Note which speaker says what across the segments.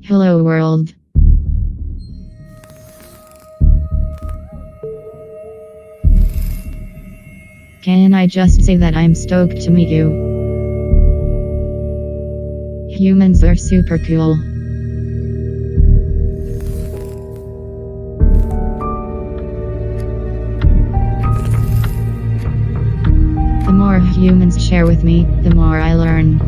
Speaker 1: Hello world. Can I just say that I'm stoked to meet you? Humans are super cool. The more humans share with me, the more I learn.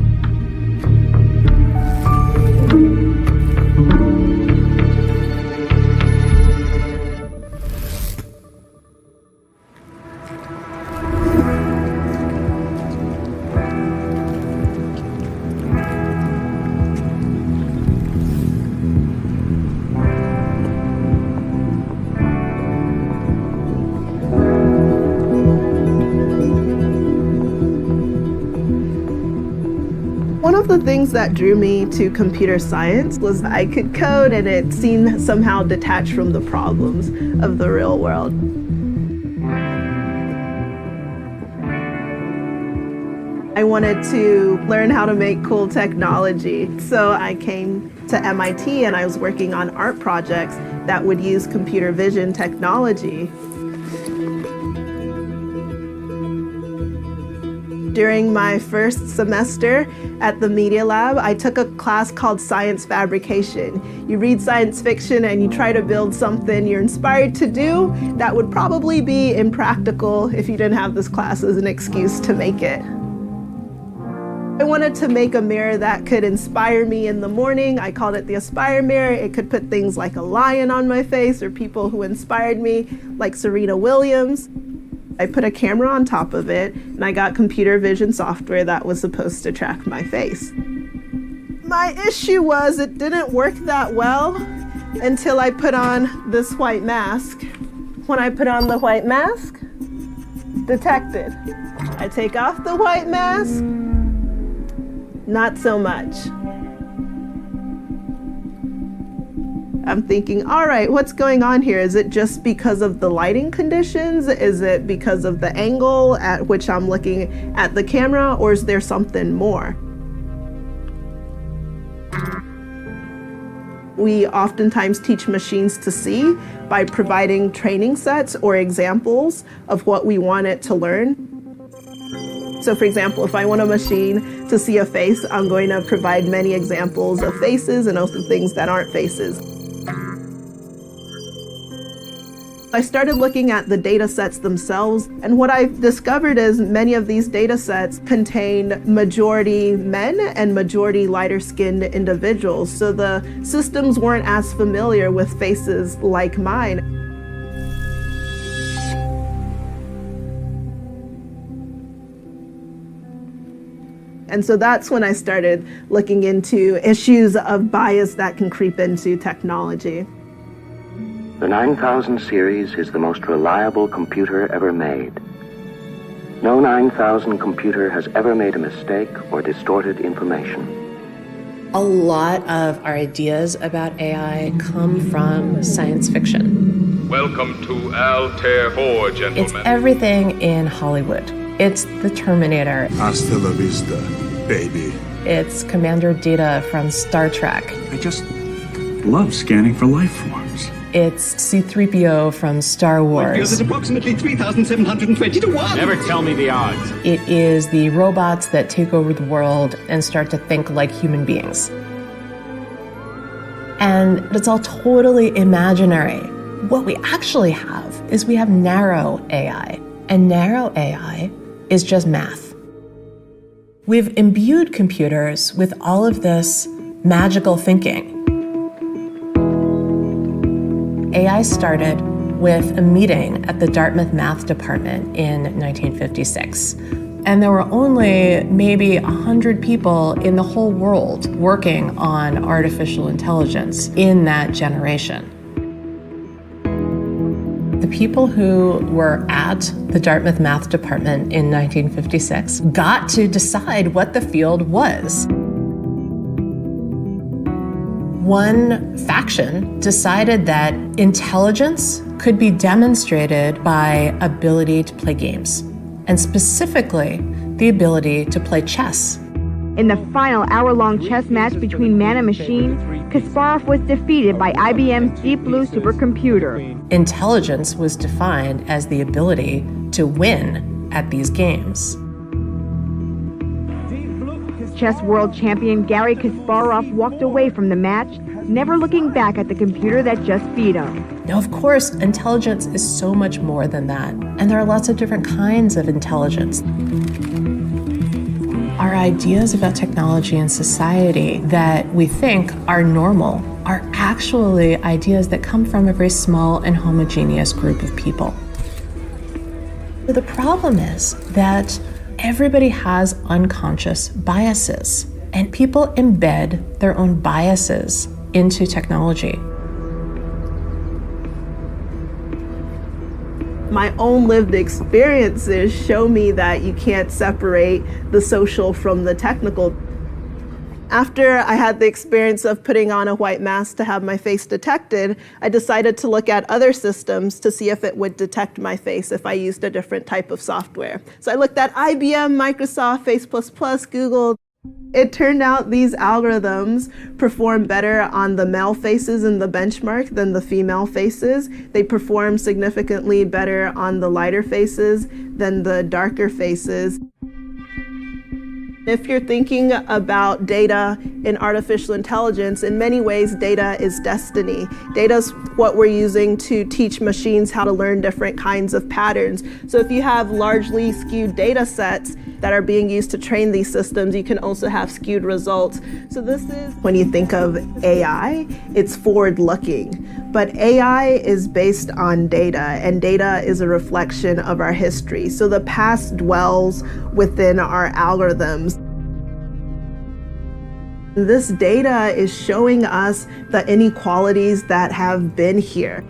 Speaker 2: One of the things that drew me to computer science was I could code and it seemed somehow detached from the problems of the real world. I wanted to learn how to make cool technology, so I came to MIT and I was working on art projects that would use computer vision technology. During my first semester at the Media Lab, I took a class called Science Fabrication. You read science fiction and you try to build something you're inspired to do that would probably be impractical if you didn't have this class as an excuse to make it. I wanted to make a mirror that could inspire me in the morning. I called it the Aspire Mirror. It could put things like a lion on my face or people who inspired me, like Serena Williams. I put a camera on top of it, and I got computer vision software that was supposed to track my face. My issue was it didn't work that well until I put on this white mask. When I put on the white mask, detected. I take off the white mask, not so much. I'm thinking, all right, what's going on here? Is it just because of the lighting conditions? Is it because of the angle at which I'm looking at the camera, or is there something more? We oftentimes teach machines to see by providing training sets or examples of what we want it to learn. So for example, if I want a machine to see a face, I'm going to provide many examples of faces and also things that aren't faces. I started looking at the data sets themselves, and what I discovered is many of these data sets contain majority men and majority lighter-skinned individuals, so the systems weren't as familiar with faces like mine. And so that's when I started looking into issues of bias that can creep into technology.
Speaker 3: The 9000 series is the most reliable computer ever made. No 9000 computer has ever made a mistake or distorted information.
Speaker 4: A lot of our ideas about AI come from science fiction.
Speaker 5: Welcome to Altair 4, gentlemen.
Speaker 4: It's everything in Hollywood. It's the Terminator.
Speaker 6: Hasta la vista, baby.
Speaker 4: It's Commander Data from Star Trek.
Speaker 6: I just love scanning for life forms.
Speaker 4: It's C-3PO from Star Wars.
Speaker 7: It's approximately 3,720 to 1.
Speaker 8: Never tell me the odds.
Speaker 4: It is the robots that take over the world and start to think like human beings. And it's all totally imaginary. What we actually have is we have narrow AI. And narrow AI is just math. We've imbued computers with all of this magical thinking. AI started with a meeting at the Dartmouth Math Department in 1956. And there were only maybe 100 people in the whole world working on artificial intelligence in that generation. The people who were at the Dartmouth Math Department in 1956 got to decide what the field was. One faction decided that intelligence could be demonstrated by ability to play games, and specifically the ability to play chess.
Speaker 8: In the final hour-long chess match between man and machine, Kasparov was defeated by IBM's Deep Blue supercomputer.
Speaker 4: Intelligence was defined as the ability to win at these games.
Speaker 8: Chess world champion Garry Kasparov walked away from the match, never looking back at the computer that just beat him.
Speaker 4: Now, of course, intelligence is so much more than that, and there are lots of different kinds of intelligence. Our ideas about technology and society that we think are normal are actually ideas that come from a very small and homogeneous group of people. The problem is that everybody has unconscious biases, and people embed their own biases into technology.
Speaker 2: My own lived experiences show me that you can't separate the social from the technical. After I had the experience of putting on a white mask to have my face detected, I decided to look at other systems to see if it would detect my face if I used a different type of software. So I looked at IBM, Microsoft, Face++, Google. It turned out these algorithms perform better on the male faces in the benchmark than the female faces. They perform significantly better on the lighter faces than the darker faces. If you're thinking about data in artificial intelligence, in many ways, data is destiny. Data is what we're using to teach machines how to learn different kinds of patterns. So if you have largely skewed data sets that are being used to train these systems, you can also have skewed results. So this is, when you think of AI, it's forward-looking. But AI is based on data, and data is a reflection of our history. So the past dwells within our algorithms. This data is showing us the inequalities that have been here.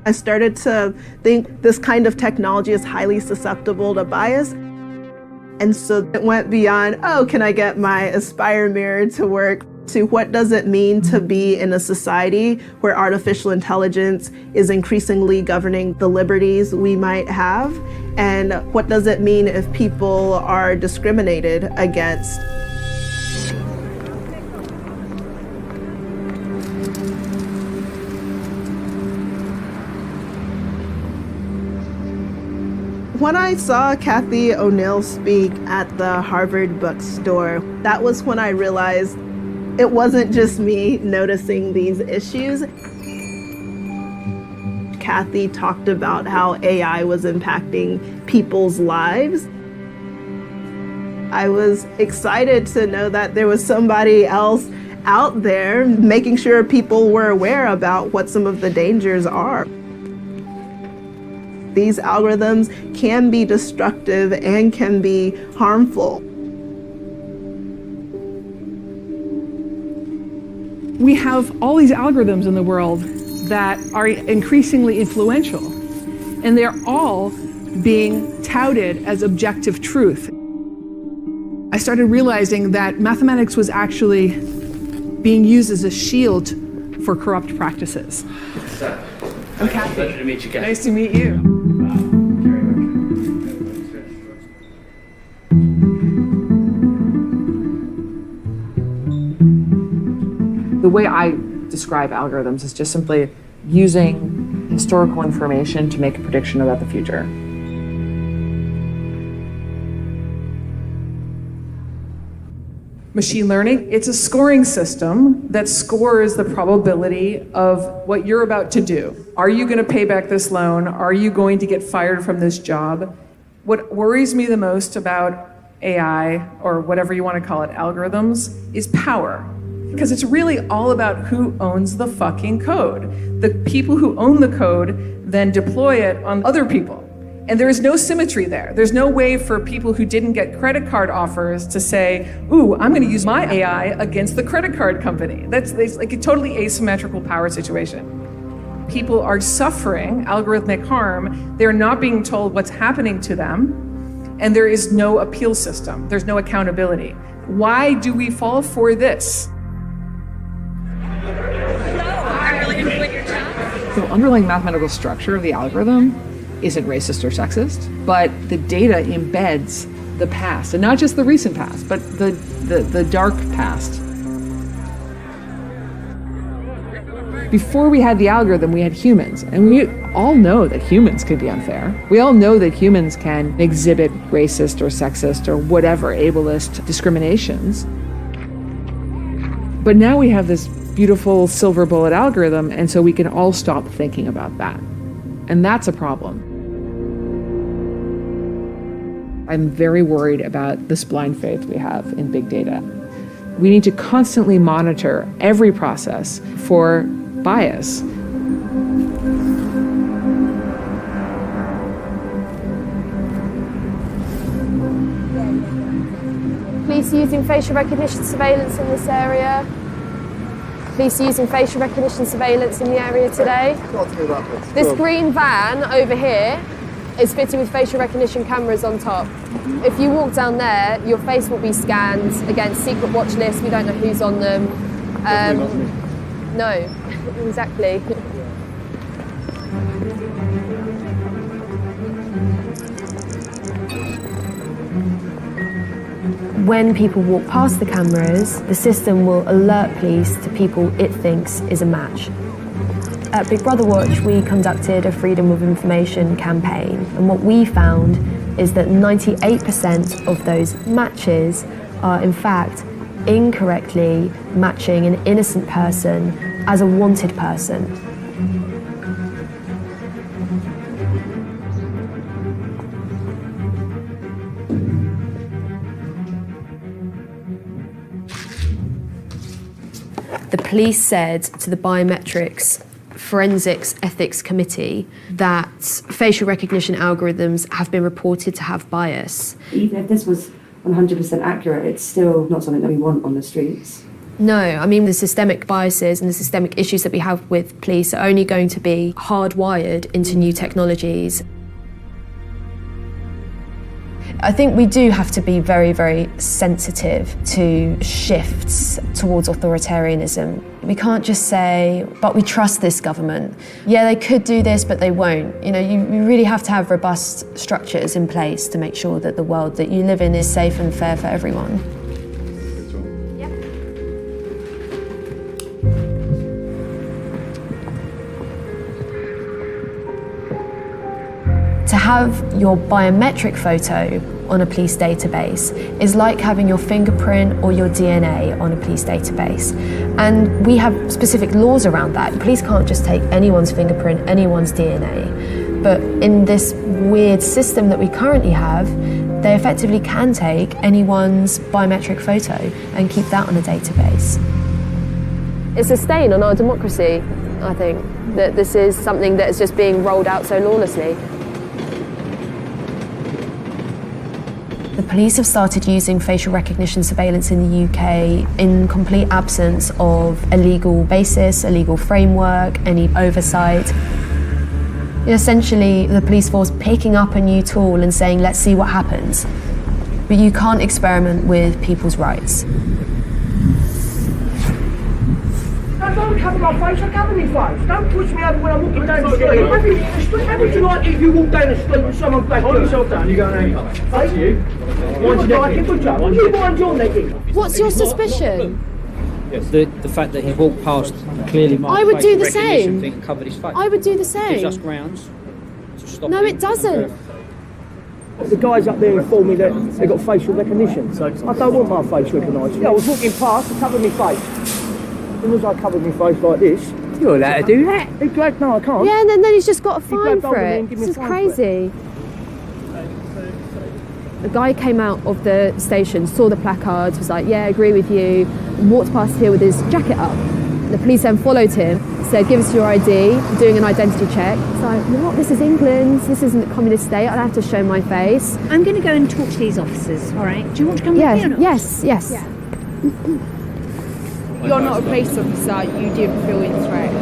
Speaker 2: I started to think this kind of technology is highly susceptible to bias. And so it went beyond, oh, can I get my Aspire mirror to work, to what does it mean to be in a society where artificial intelligence is increasingly governing the liberties we might have? And what does it mean if people are discriminated against? When I saw Cathy O'Neill speak at the Harvard bookstore, that was when I realized it wasn't just me noticing these issues. Cathy talked about how AI was impacting people's lives. I was excited to know that there was somebody else out there making sure people were aware about what some of the dangers are. These algorithms can be destructive and can be harmful.
Speaker 9: We have all these algorithms in the world that are increasingly influential, and they're all being touted as objective truth. I started realizing that mathematics was actually being used as a shield for corrupt practices. I'm Cathy.
Speaker 10: Pleasure to meet you, Cathy.
Speaker 9: Nice to meet you.
Speaker 11: The way I describe algorithms is just simply using historical information to make a prediction about the future.
Speaker 9: Machine learning, it's a scoring system that scores the probability of what you're about to do. Are you going to pay back this loan? Are you going to get fired from this job? What worries me the most about AI, or whatever you want to call it, algorithms, is power. Because it's really all about who owns the fucking code. The people who own the code then deploy it on other people. And there is no symmetry there. There's no way for people who didn't get credit card offers to say, ooh, I'm going to use my AI against the credit card company. That's like a totally asymmetrical power situation. People are suffering algorithmic harm. They're not being told what's happening to them. And there is no appeal system. There's no accountability. Why do we fall for this?
Speaker 11: The underlying mathematical structure of the algorithm isn't racist or sexist, but the data embeds
Speaker 9: the past, and not just the recent past, but the dark past. Before we had the algorithm, we had humans, and we all know that humans could be unfair. We all know that humans can exhibit racist or sexist or whatever ableist discriminations. But now we have this beautiful silver bullet algorithm, and so we can all stop thinking about that. And that's a problem. I'm very worried about this blind faith we have in big data. We need to constantly monitor every process for bias.
Speaker 10: Police using facial recognition surveillance in this area. Police using facial recognition surveillance in the area today. This green van over here is fitted with facial recognition cameras on top. If you walk down there, your face will be scanned against secret watch lists. We don't know who's on them. No, exactly. When people walk past the cameras, the system will alert police to people it thinks is a match. At Big Brother Watch, we conducted a Freedom of Information campaign, and what we found is that 98% of those matches are in fact incorrectly matching an innocent person as a wanted person. The police said to the biometrics forensics ethics committee that facial recognition algorithms have been reported to have bias.
Speaker 12: Even if this was 100% accurate, it's still not something that we want on the streets.
Speaker 10: No, I mean the systemic biases and the systemic issues that we have with police are only going to be hardwired into new technologies. I think we do have to be very, very sensitive to shifts towards authoritarianism. We can't just say, but we trust this government. Yeah, they could do this, but they won't. You know, you really have to have robust structures in place to make sure that the world that you live in is safe and fair for everyone. To have your biometric photo on a police database is like having your fingerprint or your DNA on a police database. And we have specific laws around that. Police can't just take anyone's fingerprint, anyone's DNA. But in this weird system that we currently have, they effectively can take anyone's biometric photo and keep that on a database. It's a stain on our democracy, I think, that this is something that is just being rolled out so lawlessly. The police have started using facial recognition surveillance in the UK in complete absence of a legal basis, a legal framework, any oversight. Essentially, the police force picking up a new tool and saying, let's see what happens. But you can't experiment with people's rights.
Speaker 13: Don't cover my face, I cover my face. Don't push me over when I'm walking down the street. How would you like it if you walk down the street with someone back? Hold yourself down, you go and handcuff. That's you. What's your neck? You mind your neck?
Speaker 10: What's your suspicion?
Speaker 14: Yes. The fact that he walked past clearly marked
Speaker 10: I would do the
Speaker 14: facial
Speaker 10: same.
Speaker 14: recognition thing and covered his face.
Speaker 10: I would do the same.
Speaker 14: Gives us grounds to stop.
Speaker 10: No, it doesn't.
Speaker 13: The guys up there informed me that they got facial recognition. So I don't want my face recognised. Yeah, I was walking past, I covered my face. As soon as I covered my face like this.
Speaker 14: You're allowed to do that.
Speaker 13: He grabbed, no, I can't.
Speaker 10: Yeah, and then he's just got a fine for it. This is crazy. A guy came out of the station, saw the placards, was like, yeah, I agree with you, walked past here with his jacket up. The police then followed him, said, give us your ID, doing an identity check. It's like, what? This is England, this isn't a communist state, I'd have to show my face.
Speaker 15: I'm going to go and talk to these officers, all right? Do you want to come with me or not?
Speaker 10: Yes.
Speaker 15: Yeah.
Speaker 16: You're not a police officer, you didn't feel in threat,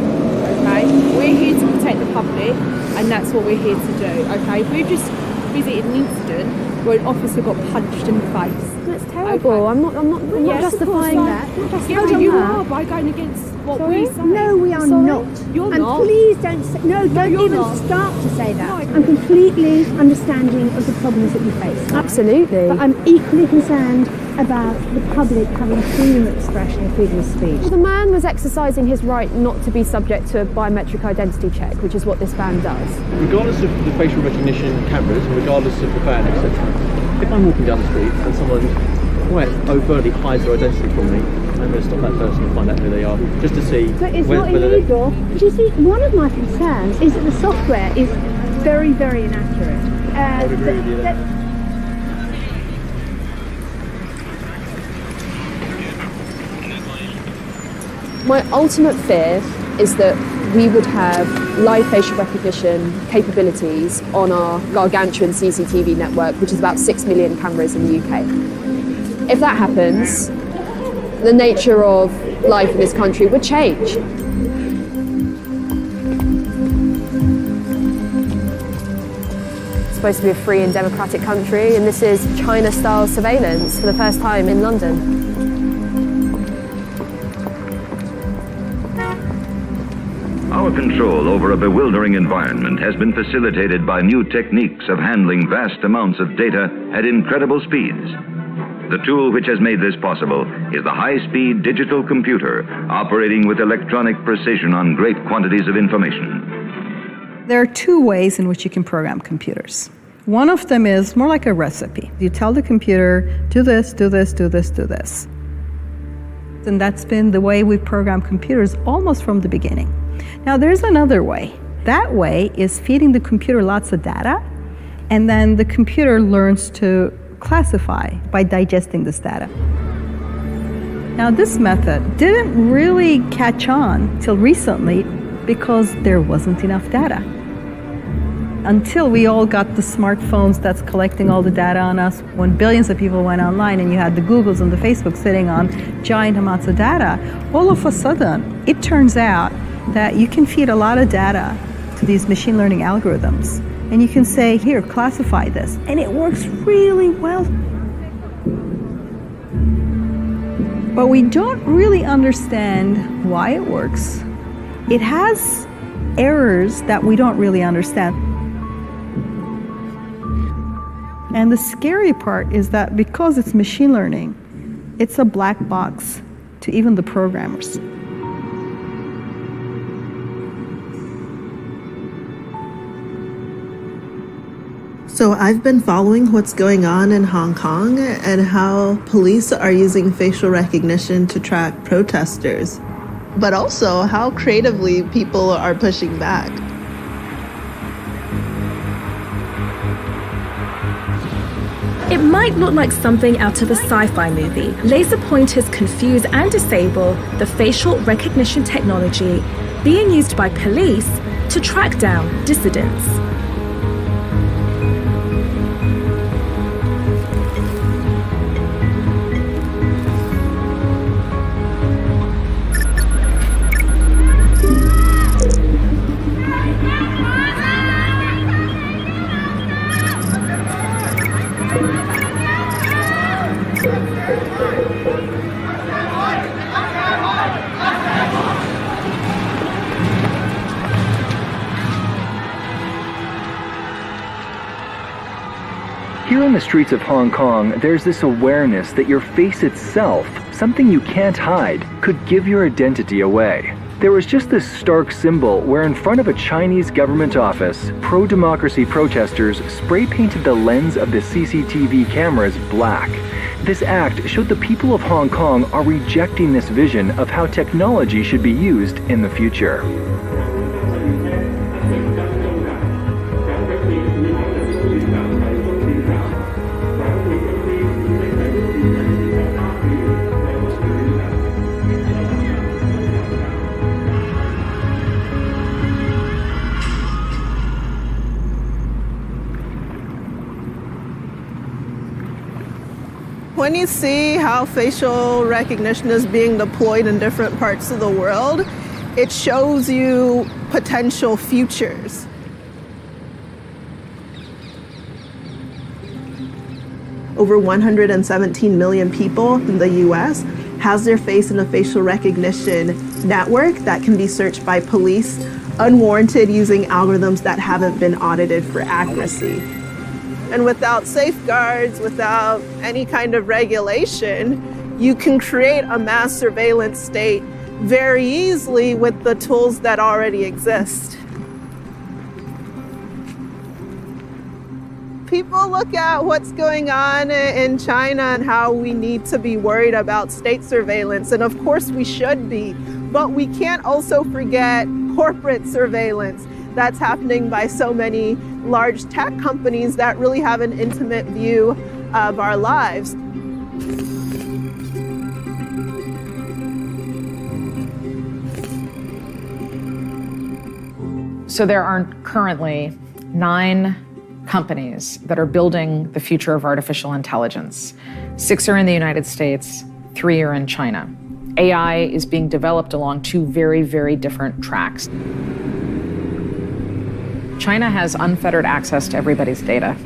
Speaker 16: okay? We're here to protect the public, and that's what we're here to do, okay? If we've just visited an incident, where an officer got punched in the face.
Speaker 10: That's terrible. I'm not justifying that.
Speaker 16: Yeah, you are by going against what we say.
Speaker 15: No, we are not.
Speaker 16: You're
Speaker 15: and
Speaker 16: not.
Speaker 15: Please don't say, don't even start to say that. I'm completely understanding of the problems that you face.
Speaker 10: Absolutely.
Speaker 15: But I'm equally concerned about the public having freedom of expression and freedom of speech.
Speaker 10: The man was exercising his right not to be subject to a biometric identity check, which is what this van does.
Speaker 17: Regardless of the facial recognition cameras, and regardless of the ban, etc., if I'm walking down the street and someone quite overtly hides their identity from me, I'm going to stop that person and find out who they are, just to see
Speaker 15: But it's
Speaker 17: whether
Speaker 15: not illegal. But you see, one of my concerns is that the software is very, very inaccurate.
Speaker 17: I would agree with you there.
Speaker 10: My ultimate fear is that we would have live facial recognition capabilities on our gargantuan CCTV network, which is about 6 million cameras in the UK. If that happens, the nature of life in this country would change. It's supposed to be a free and democratic country, and this is China-style surveillance for the first time in London.
Speaker 18: Our control over a bewildering environment has been facilitated by new techniques of handling vast amounts of data at incredible speeds. The tool which has made this possible is the high-speed digital computer operating with electronic precision on great quantities of information.
Speaker 19: There are two ways in which you can program computers. One of them is more like a recipe. You tell the computer, do this, do this, do this, do this. And that's been the way we program computers almost from the beginning. Now there's another way. That way is feeding the computer lots of data, and then the computer learns to classify by digesting this data. Now this method didn't really catch on till recently because there wasn't enough data. Until we all got the smartphones that's collecting all the data on us, when billions of people went online and you had the Googles and the Facebook sitting on giant amounts of data, all of a sudden it turns out that you can feed a lot of data to these machine learning algorithms. And you can say, here, classify this. And it works really well. But we don't really understand why it works. It has errors that we don't really understand. And the scary part is that because it's machine learning, it's a black box to even the programmers.
Speaker 2: So I've been following what's going on in Hong Kong and how police are using facial recognition to track protesters, but also how creatively people are pushing back.
Speaker 20: It might look like something out of a sci-fi movie. Laser pointers confuse and disable the facial recognition technology being used by police to track down dissidents.
Speaker 21: Here in the streets of Hong Kong, there's this awareness that your face itself, something you can't hide, could give your identity away. There was just this stark symbol where in front of a Chinese government office, pro-democracy protesters spray-painted the lens of the CCTV cameras black. This act showed the people of Hong Kong are rejecting this vision of how technology should be used in the future.
Speaker 2: When you see how facial recognition is being deployed in different parts of the world, it shows you potential futures. over 117 million people in the US, has their face in a facial recognition network that can be searched by police unwarranted using algorithms that haven't been audited for accuracy. And without safeguards, without any kind of regulation, you can create a mass surveillance state very easily with the tools that already exist. People look at what's going on in China and how we need to be worried about state surveillance, and of course we should be, but we can't also forget corporate surveillance that's happening by so many large tech companies that really have an intimate view of our lives.
Speaker 11: So there are currently 9 companies that are building the future of artificial intelligence. 6 are in the United States, 3 are in China. AI is being developed along 2 very, very different tracks. China has unfettered access to everybody's data.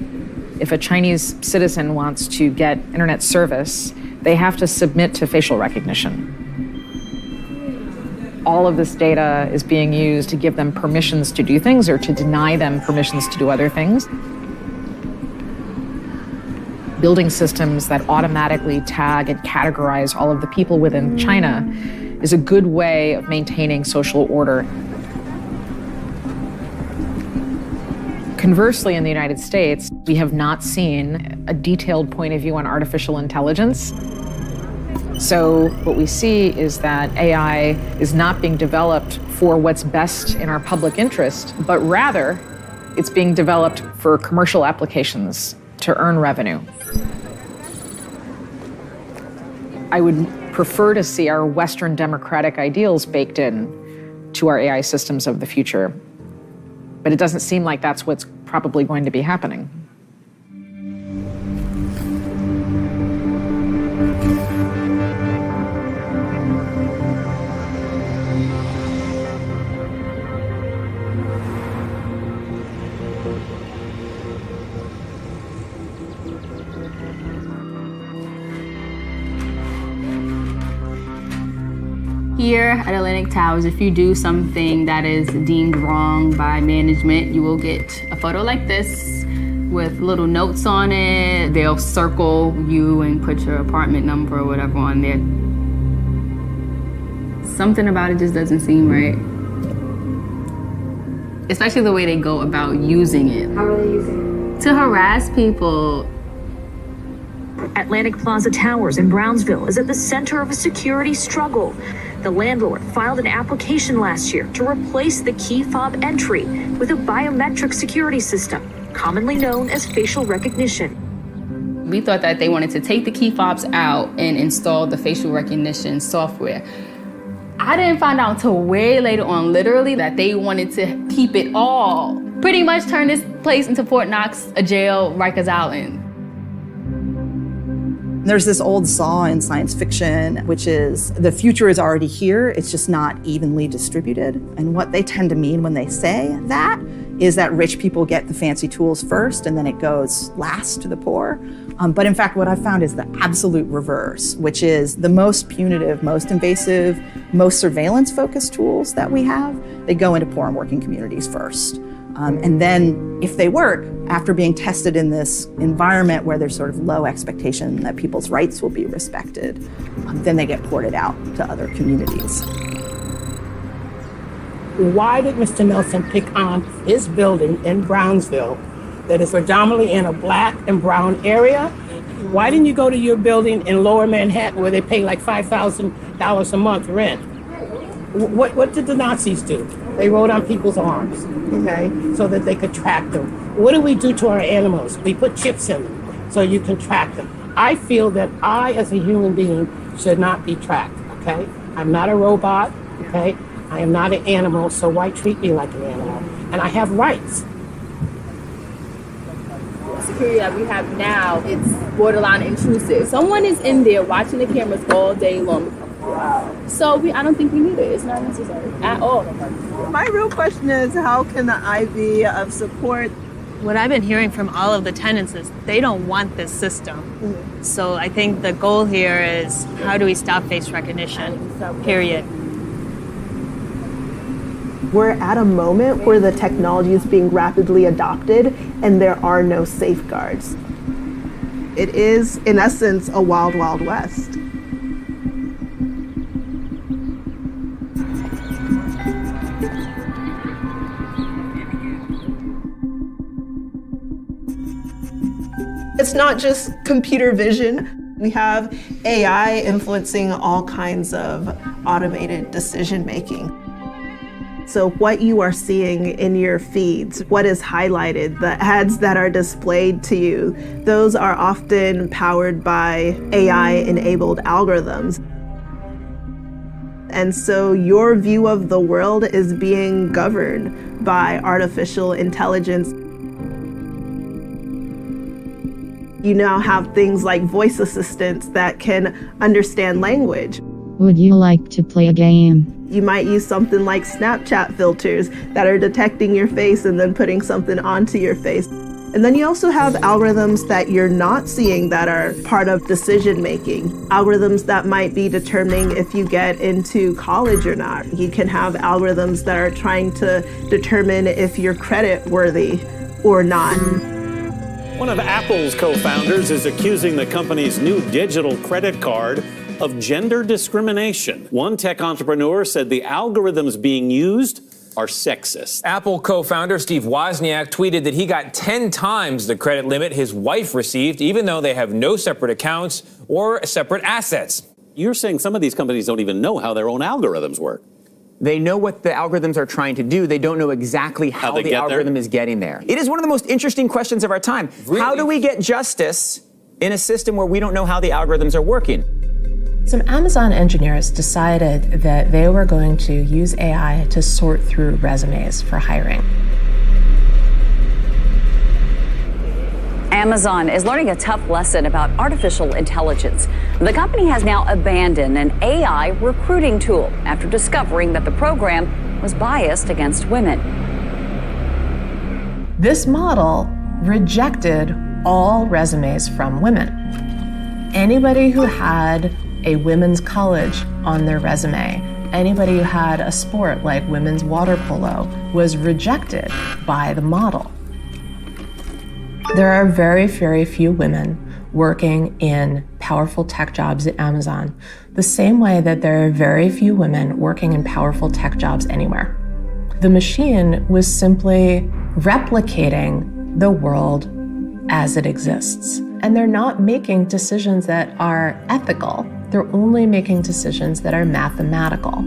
Speaker 11: If a Chinese citizen wants to get internet service, they have to submit to facial recognition. All of this data is being used to give them permissions to do things or to deny them permissions to do other things. Building systems that automatically tag and categorize all of the people within China is a good way of maintaining social order. Conversely, in the United States, we have not seen a detailed point of view on artificial intelligence. So what we see is that AI is not being developed for what's best in our public interest, but rather it's being developed for commercial applications to earn revenue. I would prefer to see our Western democratic ideals baked in to our AI systems of the future, but it doesn't seem like that's what's probably going to be happening.
Speaker 1: Here at Atlantic Towers, if you do something that is deemed wrong by management, you will get a photo like this with little notes on it. They'll circle you and put your apartment number or whatever on there. Something about it just doesn't seem right. Especially the way they go about using it.
Speaker 12: How are they using it?
Speaker 1: To harass people.
Speaker 22: Atlantic Plaza Towers in Brownsville is at the center of a security struggle. The landlord filed an application last year to replace the key fob entry with a biometric security system, commonly known as facial recognition.
Speaker 1: We thought that they wanted to take the key fobs out and install the facial recognition software. I didn't find out until way later on, literally, that they wanted to keep it all. Pretty much turn this place into Fort Knox, a jail, Rikers Island.
Speaker 23: There's this old saw in science fiction, which is the future is already here, it's just not evenly distributed. And what they tend to mean when they say that is that rich people get the fancy tools first and then it goes last to the poor. But in fact, what I've found is the absolute reverse, which is the most punitive, most invasive, most surveillance-focused tools that we have, they go into poor and working communities first. And then if they work, after being tested in this environment where there's sort of low expectation that people's rights will be respected, then they get ported out to other communities.
Speaker 13: Why did Mr. Nelson pick on his building in Brownsville that is predominantly in a black and brown area? Why didn't you go to your building in Lower Manhattan where they pay like $5,000 a month rent? What did the Nazis do? They rode on people's arms, okay, so that they could track them. What do we do to our animals? We put chips in them so you can track them. I feel that I, as a human being, should not be tracked, okay? I'm not a robot, okay? I am not an animal, so why treat me like an animal? And I have rights.
Speaker 1: The security that we have now, it's borderline intrusive. Someone is in there watching the cameras all day long. So I don't think we need it. It's not necessary at all.
Speaker 2: My real question is, how can the IV of support
Speaker 3: What I've been hearing from all of the tenants is they don't want this system. So I think the goal here is how do we stop face recognition, period.
Speaker 2: We're at a moment where the technology is being rapidly adopted and there are no safeguards. It is, in essence, a wild, wild west. It's not just computer vision. We have AI influencing all kinds of automated decision making. So what you are seeing in your feeds, what is highlighted, the ads that are displayed to you, those are often powered by AI-enabled algorithms. And so your view of the world is being governed by artificial intelligence. You now have things like voice assistants that can understand language.
Speaker 5: Would you like to play a game?
Speaker 2: You might use something like Snapchat filters that are detecting your face and then putting something onto your face. And then you also have algorithms that you're not seeing that are part of decision making. Algorithms that might be determining if you get into college or not. You can have algorithms that are trying to determine if you're credit worthy or not.
Speaker 6: One of Apple's co-founders is accusing the company's new digital credit card of gender discrimination. One tech entrepreneur said the algorithms being used are sexist.
Speaker 24: Apple co-founder Steve Wozniak tweeted that he got 10 times the credit limit his wife received, even though they have no separate accounts or separate assets.
Speaker 6: You're saying some of these companies don't even know how their own algorithms work.
Speaker 25: They know what the algorithms are trying to do. They don't know exactly how the algorithm is getting there. It is one of the most interesting questions of our time. Really? How do we get justice in a system where we don't know how the algorithms are working?
Speaker 4: Some Amazon engineers decided that they were going to use AI to sort through resumes for hiring.
Speaker 26: Amazon is learning a tough lesson about artificial intelligence. The company has now abandoned an AI recruiting tool after discovering that the program was biased against women.
Speaker 4: This model rejected all resumes from women. Anybody who had a women's college on their resume, anybody who had a sport like women's water polo, was rejected by the model. There are very, very few women working in powerful tech jobs at Amazon, the same way that there are very few women working in powerful tech jobs anywhere. The machine was simply replicating the world as it exists. And they're not making decisions that are ethical. They're only making decisions that are mathematical.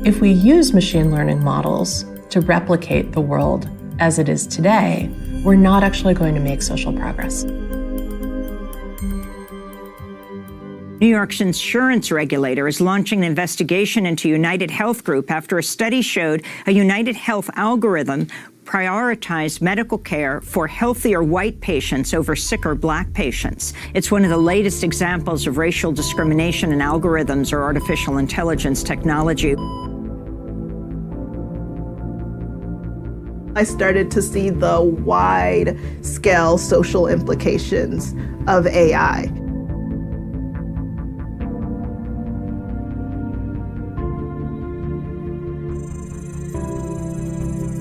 Speaker 4: If we use machine learning models to replicate the world as it is today, we're not actually going to make social progress.
Speaker 27: New York's insurance regulator is launching an investigation into United Health Group after a study showed a United Health algorithm prioritized medical care for healthier white patients over sicker black patients. It's one of the latest examples of racial discrimination in algorithms or artificial intelligence technology.
Speaker 2: I started to see the wide-scale social implications of AI.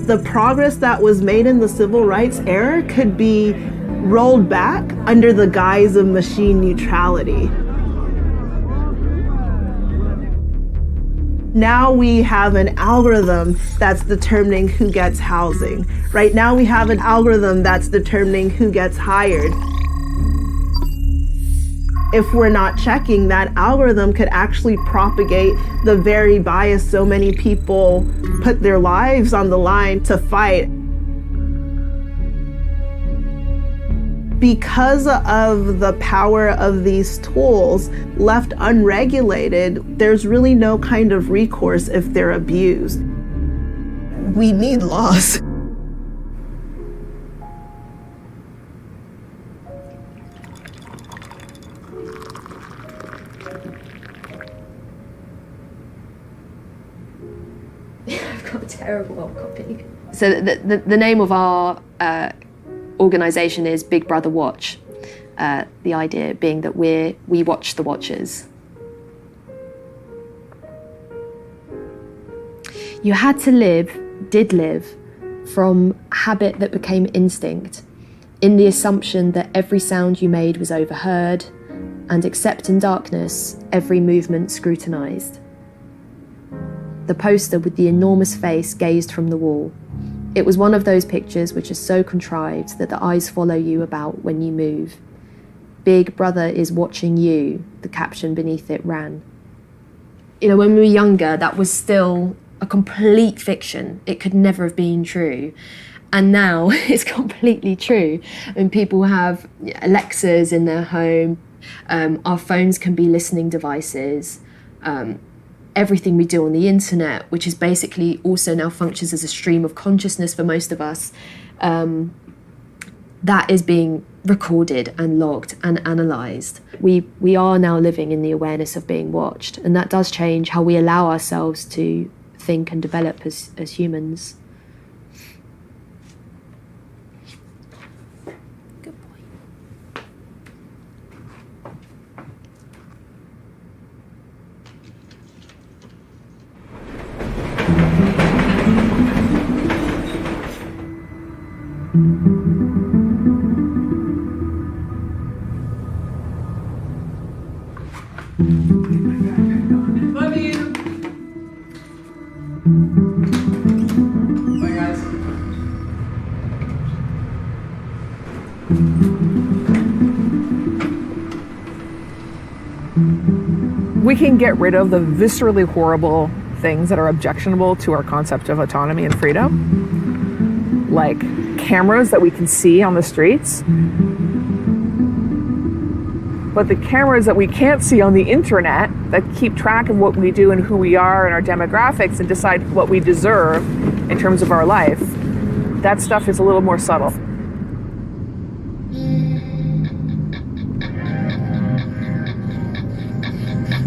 Speaker 2: The progress that was made in the civil rights era could be rolled back under the guise of machine neutrality. Now we have an algorithm that's determining who gets housing. Right now we have an algorithm that's determining who gets hired. If we're not checking, that algorithm could actually propagate the very bias so many people put their lives on the line to fight. Because of the power of these tools, left unregulated, there's really no kind of recourse if they're abused. We need laws.
Speaker 10: I've got a terrible old copy. So the name of our organisation is Big Brother Watch. The idea being that we watch the watchers. You had to did live, from habit that became instinct, in the assumption that every sound you made was overheard, and except in darkness, every movement scrutinised. The poster with the enormous face gazed from the wall. It was one of those pictures which are so contrived that the eyes follow you about when you move. Big Brother is watching you, the caption beneath it ran. You know, when we were younger, that was still a complete fiction. It could never have been true. And now it's completely true. I mean, people have Alexas in their home. Our phones can be listening devices. Everything we do on the internet, which is basically also now functions as a stream of consciousness for most of us, that is being recorded and logged and analysed. We are now living in the awareness of being watched, and that does change how we allow ourselves to think and develop as humans. Good boy.
Speaker 13: Love you. Bye, guys.
Speaker 7: We can get rid of the viscerally horrible things that are objectionable to our concept of autonomy and freedom, like cameras that we can see on the streets. But the cameras that we can't see on the internet that keep track of what we do and who we are and our demographics and decide what we deserve in terms of our life, that stuff is a little more subtle.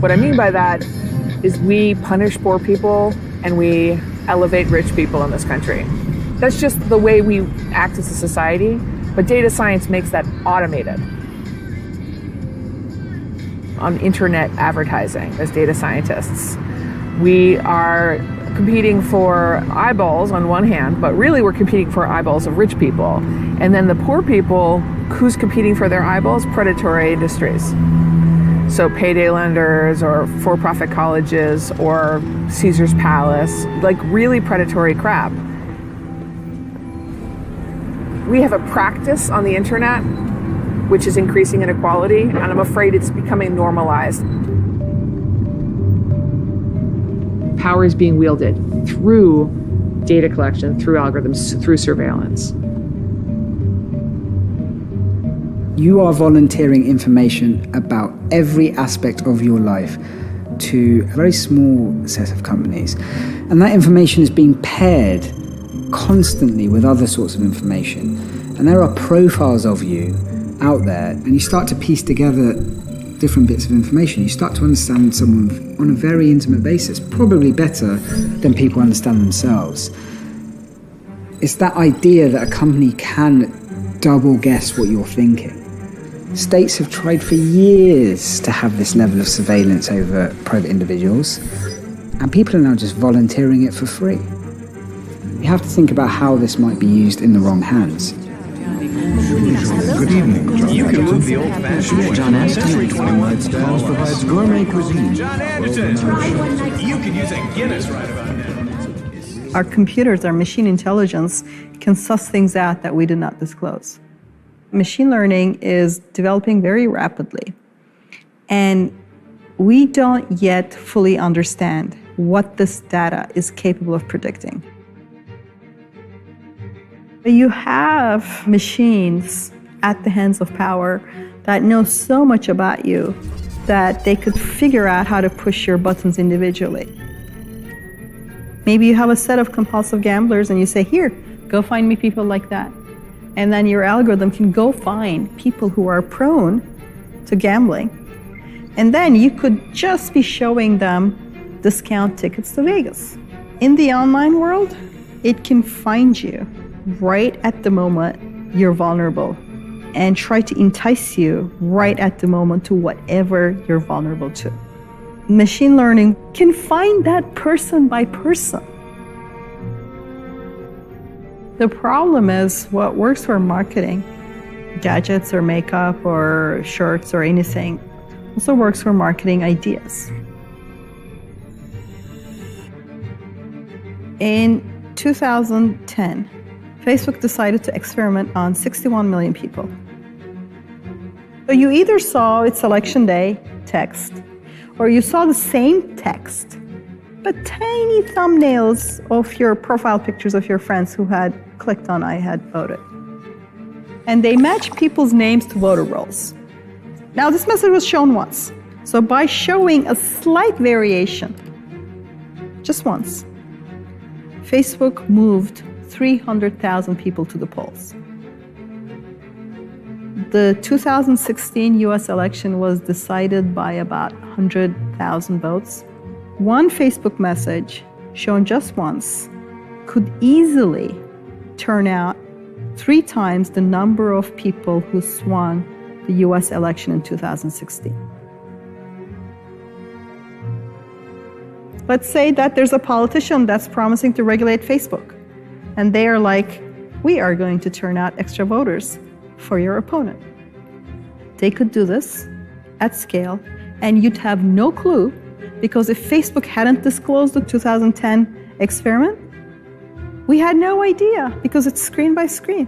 Speaker 7: What I mean by that is we punish poor people and we elevate rich people in this country. That's just the way we act as a society, but data science makes that automated. On internet advertising as data scientists, we are competing for eyeballs on one hand, but really we're competing for eyeballs of rich people. And then the poor people, who's competing for their eyeballs? Predatory industries. So payday lenders or for-profit colleges or Caesar's Palace, like really predatory crap. We have a practice on the internet which is increasing inequality, and I'm afraid it's becoming normalized. Power is being wielded through data collection, through algorithms, through surveillance.
Speaker 8: You are volunteering information about every aspect of your life to a very small set of companies. And that information is being paired constantly with other sorts of information. And there are profiles of you out there, and you start to piece together different bits of information. You start to understand someone on a very intimate basis, probably better than people understand themselves. It's that idea that a company can double guess what you're thinking. States have tried for years to have this level of surveillance over private individuals, and people are now just volunteering it for free. You have to think about how this might be used in the wrong hands.
Speaker 9: Good evening. You can move the old-fashioned John Anderson. Provides gourmet cuisine. John Anderson. You can use a Guinness right about now.
Speaker 19: Our computers, our machine intelligence, can suss things out that we do not disclose. Machine learning is developing very rapidly, and we don't yet fully understand what this data is capable of predicting. You have machines at the hands of power that know so much about you that they could figure out how to push your buttons individually. Maybe you have a set of compulsive gamblers and you say, here, go find me people like that. And then your algorithm can go find people who are prone to gambling. And then you could just be showing them discount tickets to Vegas. In the online world, it can find you right at the moment you're vulnerable and try to entice you right at the moment to whatever you're vulnerable to. Machine learning can find that person by person. The problem is what works for marketing, gadgets or makeup or shirts or anything, also works for marketing ideas. In 2010, Facebook decided to experiment on 61 million people. So you either saw its election day text, or you saw the same text, but tiny thumbnails of your profile pictures of your friends who had clicked on I had voted. And they matched people's names to voter rolls. Now this message was shown once. So by showing a slight variation, just once, Facebook moved 300,000 people to the polls. The 2016 US election was decided by about 100,000 votes. One Facebook message shown just once could easily turn out 3 times the number of people who swung the US election in 2016. Let's say that there's a politician that's promising to regulate Facebook, and they are like, we are going to turn out extra voters for your opponent. They could do this at scale, and you'd have no clue, because if Facebook hadn't disclosed the 2010 experiment, we had no idea, because it's screen by screen.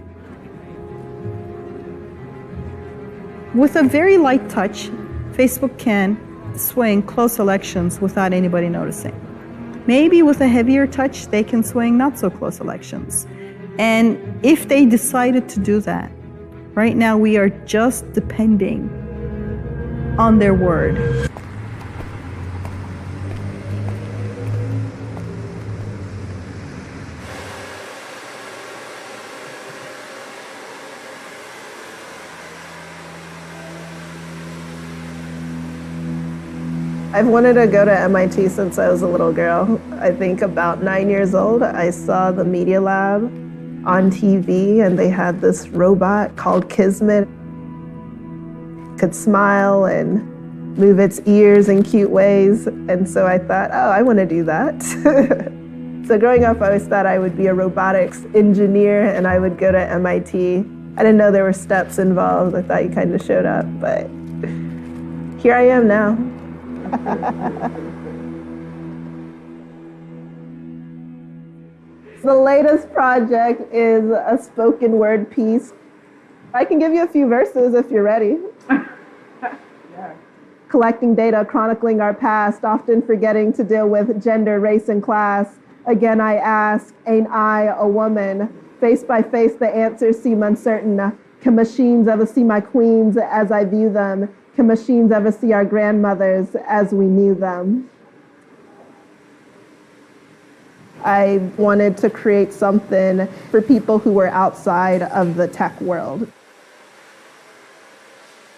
Speaker 19: With a very light touch, Facebook can swing close elections without anybody noticing. Maybe with a heavier touch, they can swing not so close elections. And if they decided to do that, right now we are just depending on their word.
Speaker 2: I've wanted to go to MIT since I was a little girl. I think about 9 years old, I saw the Media Lab on TV, and they had this robot called Kismet. Could smile and move its ears in cute ways. And so I thought, oh, I want to do that. So growing up, I always thought I would be a robotics engineer and I would go to MIT. I didn't know there were steps involved. I thought you kind of showed up, but here I am now. The latest project is a spoken word piece. I can give you a few verses if you're ready. Yeah. Collecting data, chronicling our past, often forgetting to deal with gender, race, and class. Again, I ask, ain't I a woman? Face by face, the answers seem uncertain. Can machines ever see my queens as I view them? Can machines ever see our grandmothers as we knew them? I wanted to create something for people who were outside of the tech world.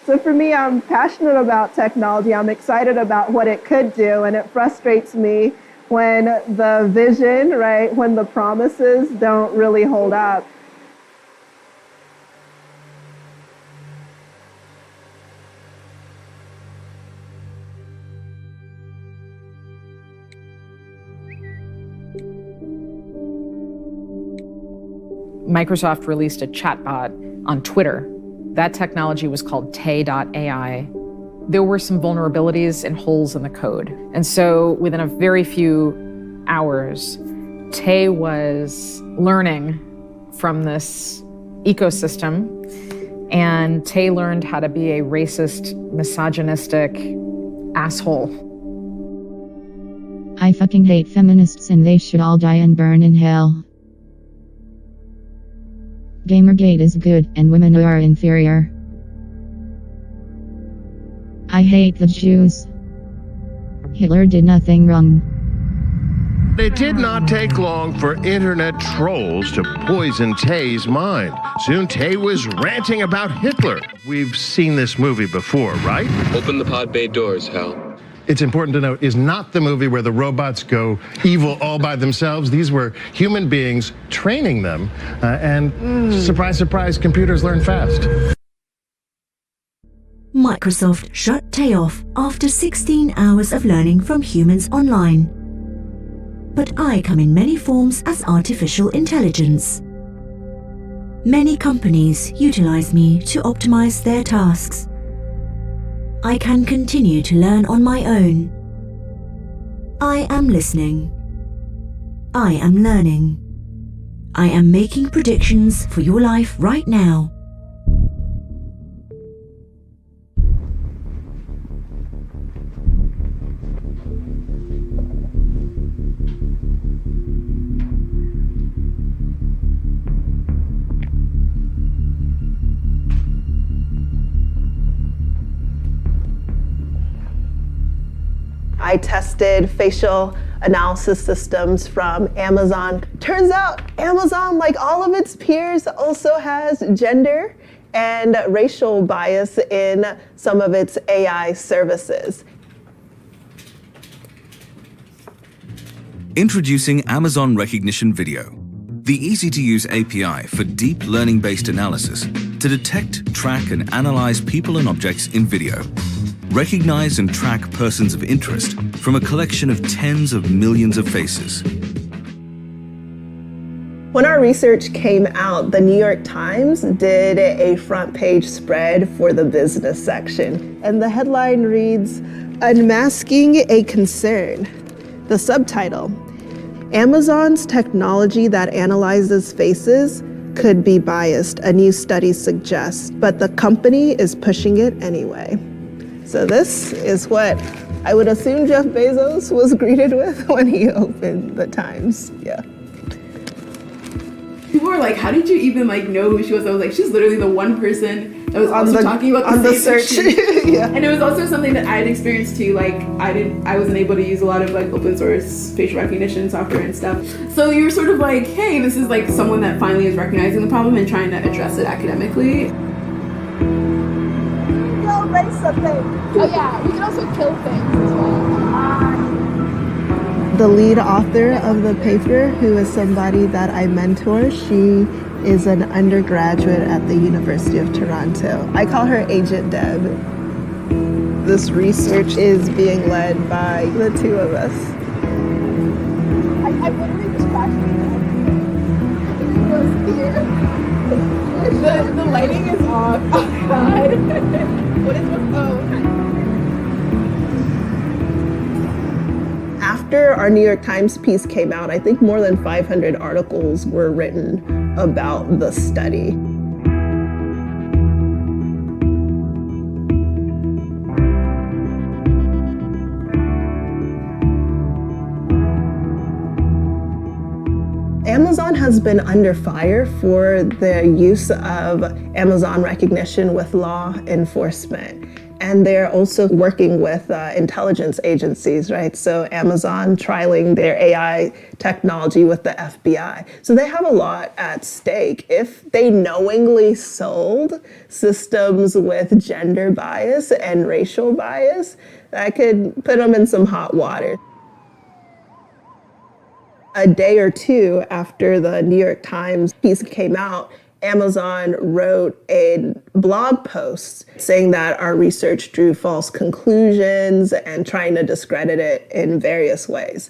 Speaker 2: So for me, I'm passionate about technology. I'm excited about what it could do, and it frustrates me when the vision, right, when the promises don't really hold up.
Speaker 11: Microsoft released a chatbot on Twitter. That technology was called Tay.ai. There were some vulnerabilities and holes in the code. And so within a very few hours, Tay was learning from this ecosystem, and Tay learned how to be a racist, misogynistic asshole.
Speaker 5: I fucking hate feminists and they should all die and burn in hell. Gamergate is good and women are inferior. I hate the Jews. Hitler did nothing wrong.
Speaker 14: It did not take long for internet trolls to poison Tay's mind. Soon Tay was ranting about Hitler. We've seen this movie before, right?
Speaker 15: Open the pod bay doors, Hal.
Speaker 14: it's important to note, is not the movie where the robots go evil all by themselves. These were human beings training them, and surprise, surprise, computers learn fast.
Speaker 12: Microsoft shut Tay off after 16 hours of learning from humans online. But I come in many forms as artificial intelligence. Many companies utilize me to optimize their tasks. I can continue to learn on my own. I am listening. I am learning. I am making predictions for your life right now.
Speaker 2: I tested facial analysis systems from Amazon. Turns out Amazon, like all of its peers, also has gender and racial bias in some of its AI services.
Speaker 15: Introducing Amazon Recognition Video, the easy-to-use API for deep learning-based analysis to detect, track, and analyze people and objects in video. Recognize and track persons of interest from a collection of tens of millions of faces.
Speaker 2: When our research came out, the New York Times did a front page spread for the business section. And the headline reads, "Unmasking a Concern." The subtitle, "Amazon's technology that analyzes faces could be biased, a new study suggests, but the company is pushing it anyway." So this is what I would assume Jeff Bezos was greeted with when he opened the Times. Yeah.
Speaker 1: People were like, how did you even know who she was? I was like, she's literally the one person that was also talking about
Speaker 2: the search.
Speaker 1: Yeah. And it was also something that I had experienced too. I wasn't able to use a lot of open source facial recognition software and stuff. So you're sort of like, hey, this is someone that finally is recognizing the problem and trying to address it academically.
Speaker 2: Oh yeah, we can also kill things as well. The lead author of the paper, who is somebody that I mentor, she is an undergraduate at the University of Toronto. I call her Agent Deb. This research is being led by the two of us. I literally just the lighting is off. Oh god. What is the phone? After our New York Times piece came out, I think more than 500 articles were written about the study. Amazon has been under fire for the use of Amazon Recognition with law enforcement. And they're also working with intelligence agencies, right? So Amazon trialing their AI technology with the FBI. So they have a lot at stake. If they knowingly sold systems with gender bias and racial bias, that could put them in some hot water. A day or two after the New York Times piece came out, Amazon wrote a blog post saying that our research drew false conclusions and trying to discredit it in various ways.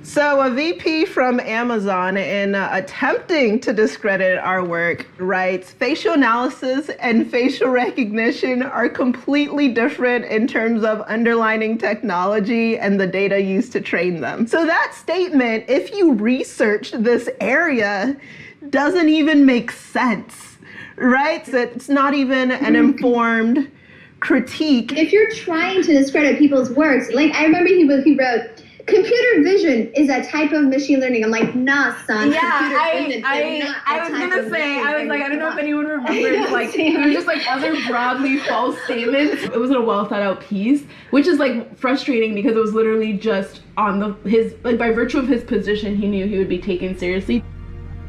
Speaker 2: So a VP from Amazon, in attempting to discredit our work, writes, "Facial analysis and facial recognition are completely different in terms of underlying technology and the data used to train them." So that statement, if you researched this area, doesn't even make sense, right? So it's not even an informed critique.
Speaker 16: If you're trying to discredit people's works, I remember he wrote, "Computer vision is a type of machine learning." I'm like, nah, son.
Speaker 1: Yeah, I was gonna say, I don't know if anyone remembers, there were just other broadly false statements. It wasn't a well thought out piece, which is frustrating because it was literally just on his by virtue of his position, he knew he would be taken seriously.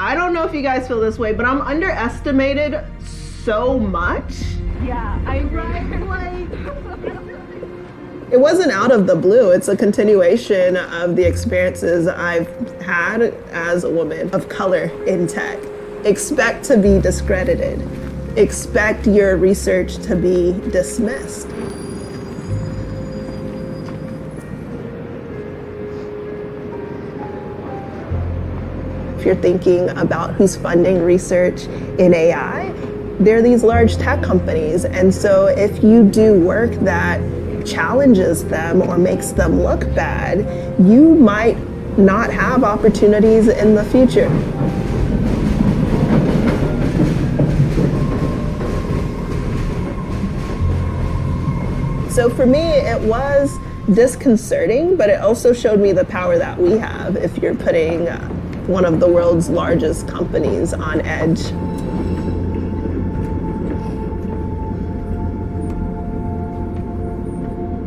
Speaker 2: I don't know if you guys feel this way, but I'm underestimated so much.
Speaker 16: Yeah,
Speaker 2: It wasn't out of the blue. It's a continuation of the experiences I've had as a woman of color in tech. Expect to be discredited. Expect your research to be dismissed. If you're thinking about who's funding research in AI, they're these large tech companies. And so if you do work that challenges them or makes them look bad, you might not have opportunities in the future. So for me, it was disconcerting, but it also showed me the power that we have if you're putting one of the world's largest companies on edge.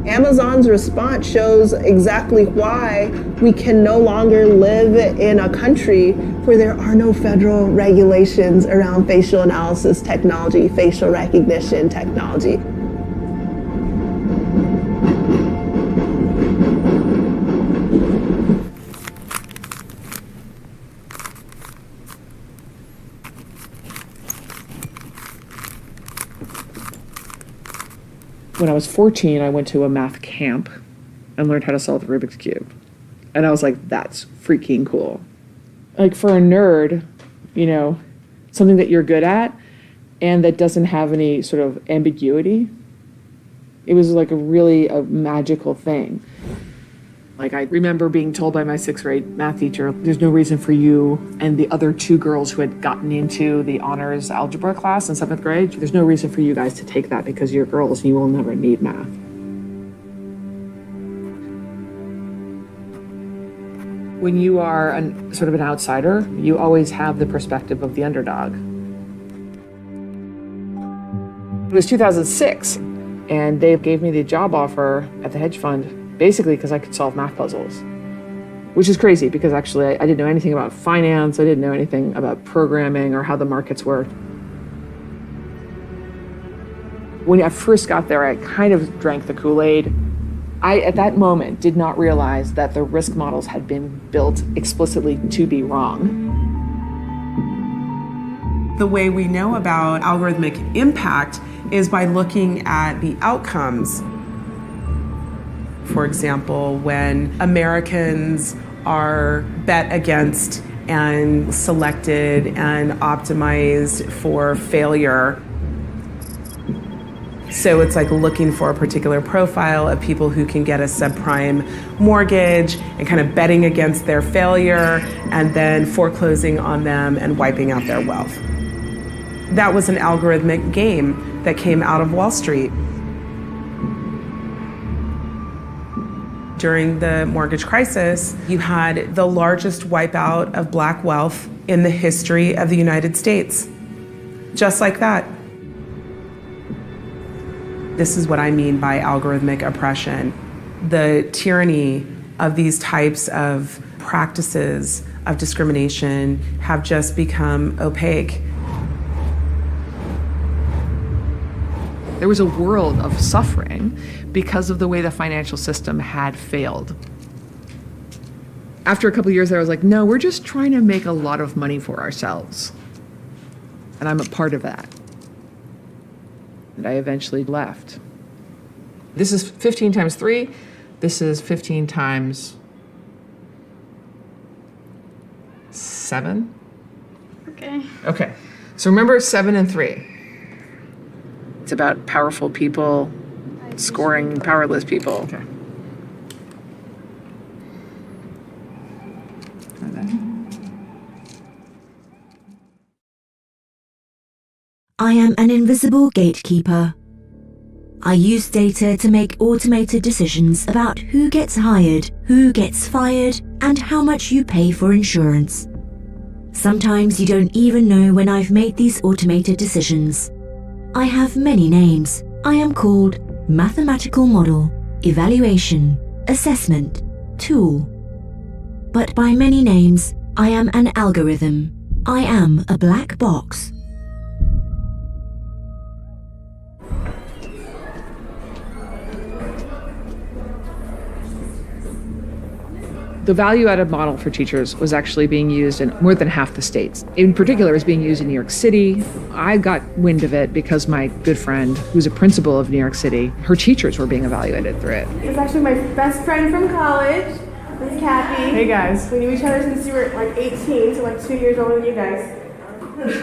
Speaker 2: Amazon's response shows exactly why we can no longer live in a country where there are no federal regulations around facial analysis technology, facial recognition technology.
Speaker 7: When I was 14, I went to a math camp and learned how to solve the Rubik's Cube. And I was like, that's freaking cool. Like for a nerd, you know, something that you're good at and that doesn't have any sort of ambiguity. It was like a magical thing. Like I remember being told by my 6th grade math teacher, there's no reason for you and the other 2 girls who had gotten into the honors algebra class in 7th grade, there's no reason for you guys to take that because you're girls and you will never need math. When you are sort of an outsider, you always have the perspective of the underdog. It was 2006 and they gave me the job offer at the hedge fund basically because I could solve math puzzles, which is crazy because actually I didn't know anything about finance. I didn't know anything about programming or how the markets worked. When I first got there, I kind of drank the Kool-Aid. I, at that moment, did not realize that the risk models had been built explicitly to be wrong.
Speaker 3: The way we know about algorithmic impact is by looking at the outcomes. For example, when Americans are bet against and selected and optimized for failure. So it's like looking for a particular profile of people who can get a subprime mortgage and kind of betting against their failure and then foreclosing on them and wiping out their wealth. That was an algorithmic game that came out of Wall Street. During the mortgage crisis, you had the largest wipeout of black wealth in the history of the United States. Just like that. This is what I mean by algorithmic oppression. The tyranny of these types of practices of discrimination have just become opaque.
Speaker 7: There was a world of suffering because of the way the financial system had failed. After a couple of years there, I was like, no, we're just trying to make a lot of money for ourselves. And I'm a part of that. And I eventually left. This is 15 times 3. This is 15 times 7. Okay. So remember 7 and 3. It's about powerful people scoring powerless people. Okay.
Speaker 12: I am an invisible gatekeeper. I use data to make automated decisions about who gets hired, who gets fired, and how much you pay for insurance. Sometimes you don't even know when I've made these automated decisions. I have many names. I am called mathematical model, evaluation, assessment, tool. But by many names, I am an algorithm. I am a black box.
Speaker 7: The value-added model for teachers was actually being used in more than half the states. In particular, it was being used in New York City. I got wind of it because my good friend, who's a principal of New York City, her teachers were being evaluated through it.
Speaker 17: It's actually my best friend from college. This is Kathy.
Speaker 7: Hey, guys.
Speaker 17: We knew each other since we were like 18, so like 2 years older than you guys.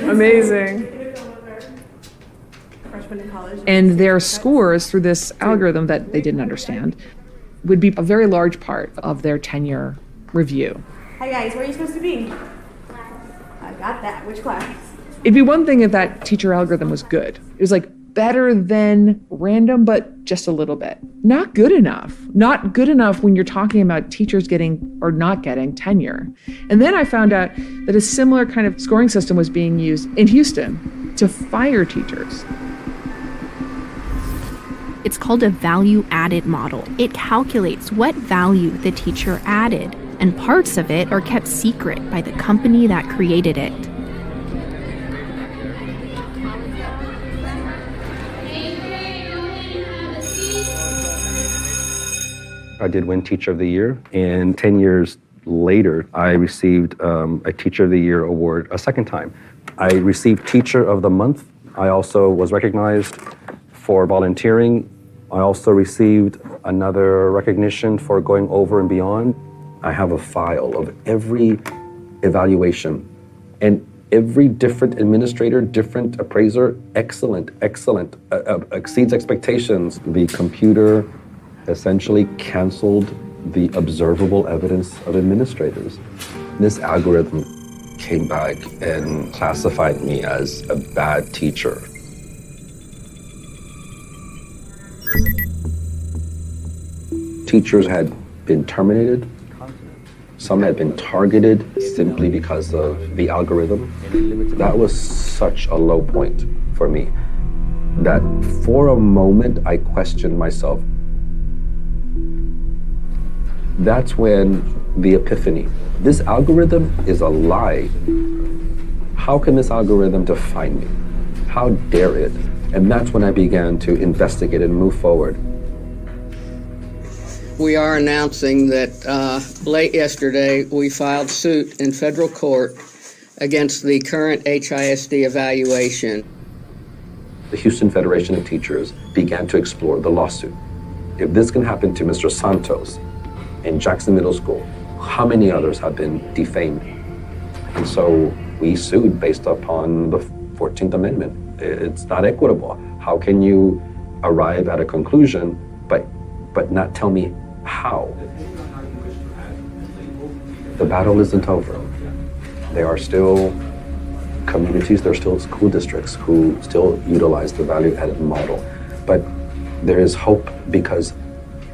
Speaker 7: Amazing.
Speaker 17: Freshman in college.
Speaker 7: And their scores through this algorithm that they didn't understand would be a very large part of their tenure review.
Speaker 17: Hi guys, where are you supposed to be? I got that. Which class?
Speaker 7: It'd be one thing if that teacher algorithm was good. It was like better than random, but just a little bit. Not good enough. Not good enough when you're talking about teachers getting or not getting tenure. And then I found out that a similar kind of scoring system was being used in Houston to fire teachers.
Speaker 18: It's called a value-added model. It calculates what value the teacher added, and parts of it are kept secret by the company that created it.
Speaker 20: I did win Teacher of the Year, and 10 years later, I received a Teacher of the Year award a second time. I received Teacher of the Month. I also was recognized for volunteering. I also received another recognition for going over and beyond. I have a file of every evaluation and every different administrator, different appraiser, excellent, exceeds expectations. The computer essentially canceled the observable evidence of administrators. This algorithm came back and classified me as a bad teacher. Teachers had been terminated. Some had been targeted simply because of the algorithm. That was such a low point for me that for a moment I questioned myself. That's when the epiphany. This algorithm is a lie. How can this algorithm define me? How dare it? And that's when I began to investigate and move forward.
Speaker 21: We are announcing that late yesterday we filed suit in federal court against the current HISD evaluation.
Speaker 20: The Houston Federation of Teachers began to explore the lawsuit. If this can happen to Mr. Santos in Jackson Middle School, how many others have been defamed? And so we sued based upon the 14th Amendment. It's not equitable. How can you arrive at a conclusion but not tell me how? The battle isn't over. There are still communities, there are still school districts who still utilize the value-added model. But there is hope because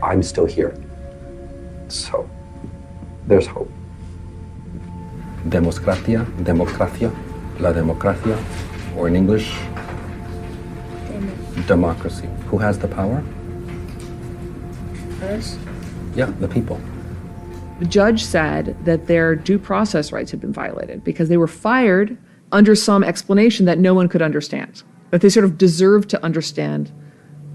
Speaker 20: I'm still here. So, there's hope. Democracia, la democracia, or in English, democracy. Who has the power?
Speaker 21: Us?
Speaker 20: Yeah, the people.
Speaker 7: The judge said that their due process rights had been violated because they were fired under some explanation that no one could understand, that they sort of deserved to understand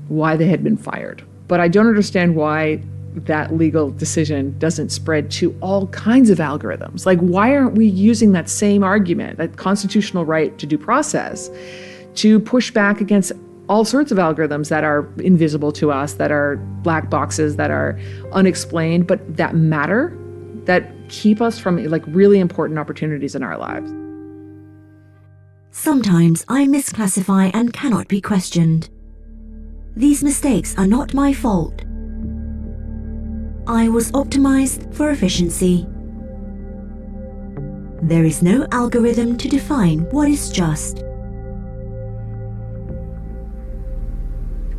Speaker 7: why they had been fired. But I don't understand why that legal decision doesn't spread to all kinds of algorithms. Like, why aren't we using that same argument, that constitutional right to due process, to push back against all sorts of algorithms that are invisible to us, that are black boxes, that are unexplained, but that matter, that keep us from like really important opportunities in our lives?
Speaker 12: Sometimes I misclassify and cannot be questioned. These mistakes are not my fault. I was optimized for efficiency. There is no algorithm to define what is just.